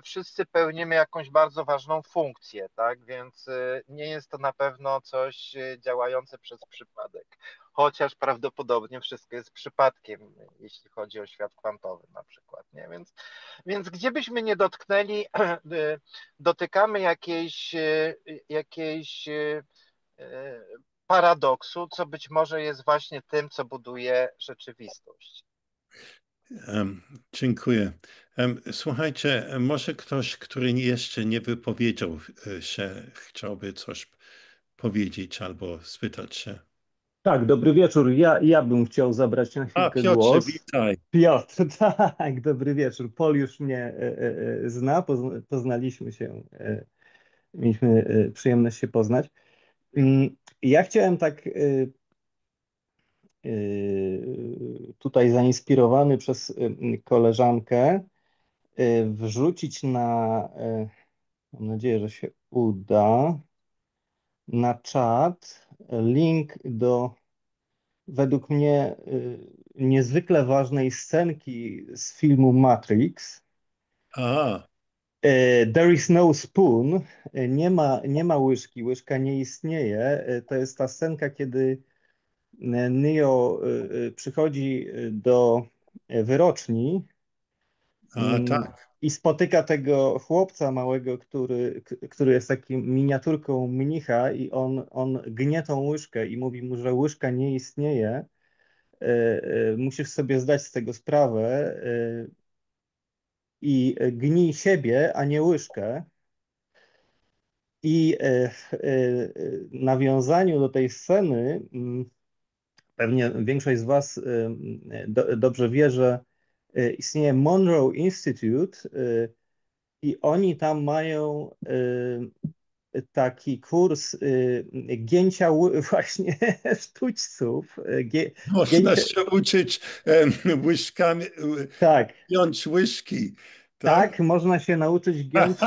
wszyscy pełnimy jakąś bardzo ważną funkcję, tak? Więc nie jest to na pewno coś działające przez przypadek. Chociaż prawdopodobnie wszystko jest przypadkiem, jeśli chodzi o świat kwantowy na przykład, nie? Więc gdzie byśmy nie dotknęli, dotykamy jakiejś paradoksu, co być może jest właśnie tym, co buduje rzeczywistość. Dziękuję. Słuchajcie, może ktoś, który jeszcze nie wypowiedział się, chciałby coś powiedzieć albo spytać się. Tak, dobry wieczór. Ja bym chciał zabrać na A, chwilkę Piotrze, głos. witaj. Piotr, tak, dobry wieczór. Paul już mnie zna, poznaliśmy się, mieliśmy przyjemność się poznać. Ja chciałem tak tutaj zainspirowany przez koleżankę wrzucić mam nadzieję, że się uda, na czat link do według mnie niezwykle ważnej scenki z filmu Matrix. Aha, There is no spoon, nie ma łyżki, łyżka nie istnieje. To jest ta scenka, kiedy Neo przychodzi do wyroczni tak. i spotyka tego chłopca małego, który jest takim miniaturką mnicha i on gnie tą łyżkę i mówi mu, że łyżka nie istnieje. Musisz sobie zdać z tego sprawę i gnij siebie, a nie łyżkę. I w nawiązaniu do tej sceny, pewnie większość z Was dobrze wie, że istnieje Monroe Institute i oni tam mają taki kurs gięcia właśnie sztućców. Można Gięcia, się uczyć łyżkami, tak, giąć łyżki, tak? tak, można się nauczyć giąć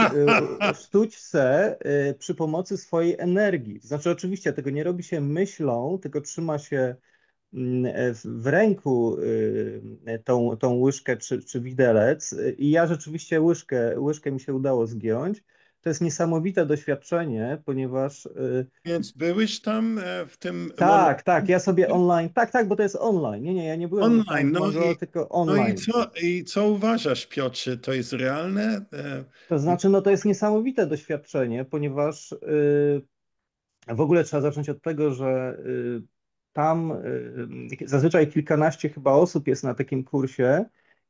sztućce przy pomocy swojej energii. To znaczy, oczywiście tego nie robi się myślą, tylko trzyma się w ręku tą łyżkę czy widelec i ja rzeczywiście łyżkę mi się udało zgiąć. To jest niesamowite doświadczenie, ponieważ Więc byłeś tam w tym tak, ja sobie online, tak, bo to jest online. Nie, ja nie byłem tam online. w Monroe, tylko online. I co uważasz, Piotrze? To jest realne? To znaczy, no to jest niesamowite doświadczenie, ponieważ w ogóle trzeba zacząć od tego, że tam zazwyczaj kilkanaście chyba osób jest na takim kursie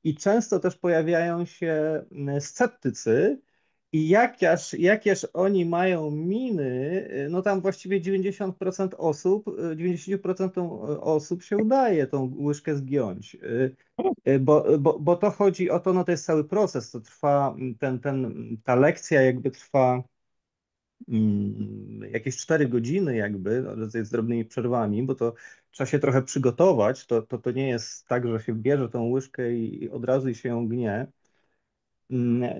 i często też pojawiają się sceptycy i jakież oni mają miny, no tam właściwie 90% osób, 90% osób się udaje tą łyżkę zgiąć. Bo to chodzi o to, no to jest cały proces, to trwa, ta lekcja jakby trwa jakieś 4 godziny jakby, no, z drobnymi przerwami, bo to trzeba się trochę przygotować, to nie jest tak, że się bierze tą łyżkę i od razu się ją gnie.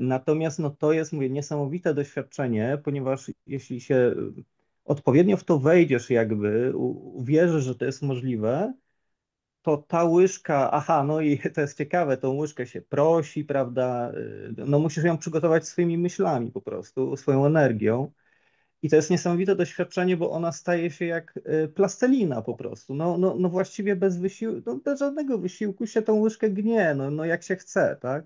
Natomiast no, to jest, mówię, niesamowite doświadczenie, ponieważ jeśli się odpowiednio w to wejdziesz jakby, uwierzysz, że to jest możliwe, to ta łyżka, no i to jest ciekawe, tą łyżkę się prosi, prawda, no musisz ją przygotować swoimi myślami po prostu, swoją energią. I to jest niesamowite doświadczenie, bo ona staje się jak plastelina po prostu. No właściwie bez wysiłku, no bez żadnego wysiłku się tą łyżkę gnie, no jak się chce, tak?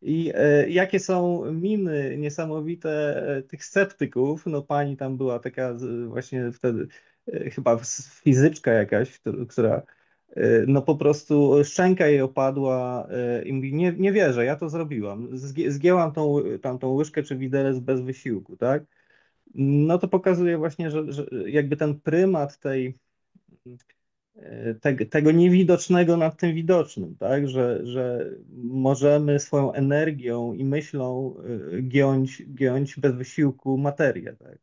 I jakie są miny niesamowite tych sceptyków, no pani tam była taka właśnie wtedy chyba fizyczka jakaś, która no po prostu szczęka jej opadła i mówi, nie wierzę, ja to zrobiłam. Zgięłam tamtą łyżkę czy widelec bez wysiłku, tak? No to pokazuje właśnie, że jakby ten prymat tego niewidocznego nad tym widocznym, tak? Że możemy swoją energią i myślą giąć bez wysiłku materię, tak?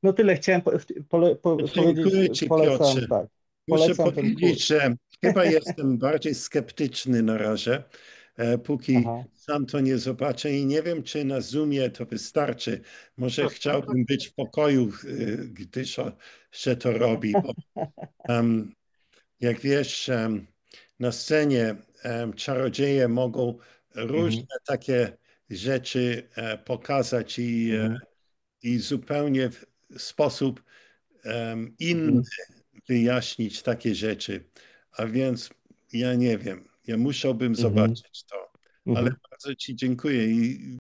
No tyle chciałem powiedzieć, Dziękuję Ci, Piotrze. tak, Muszę polecam ten powiedzieć, kurs. że chyba jestem bardziej sceptyczny na razie, póki Aha. sam to nie zobaczę i nie wiem, czy na Zoomie to wystarczy. Może chciałbym być w pokoju, gdy się to robi, bo jak wiesz, na scenie czarodzieje mogą różne Mhm. takie rzeczy pokazać Mhm. i zupełnie w sposób inny Mhm. wyjaśnić takie rzeczy. A więc ja nie wiem, ja musiałbym Mhm. zobaczyć to. Ale Mhm. bardzo Ci dziękuję i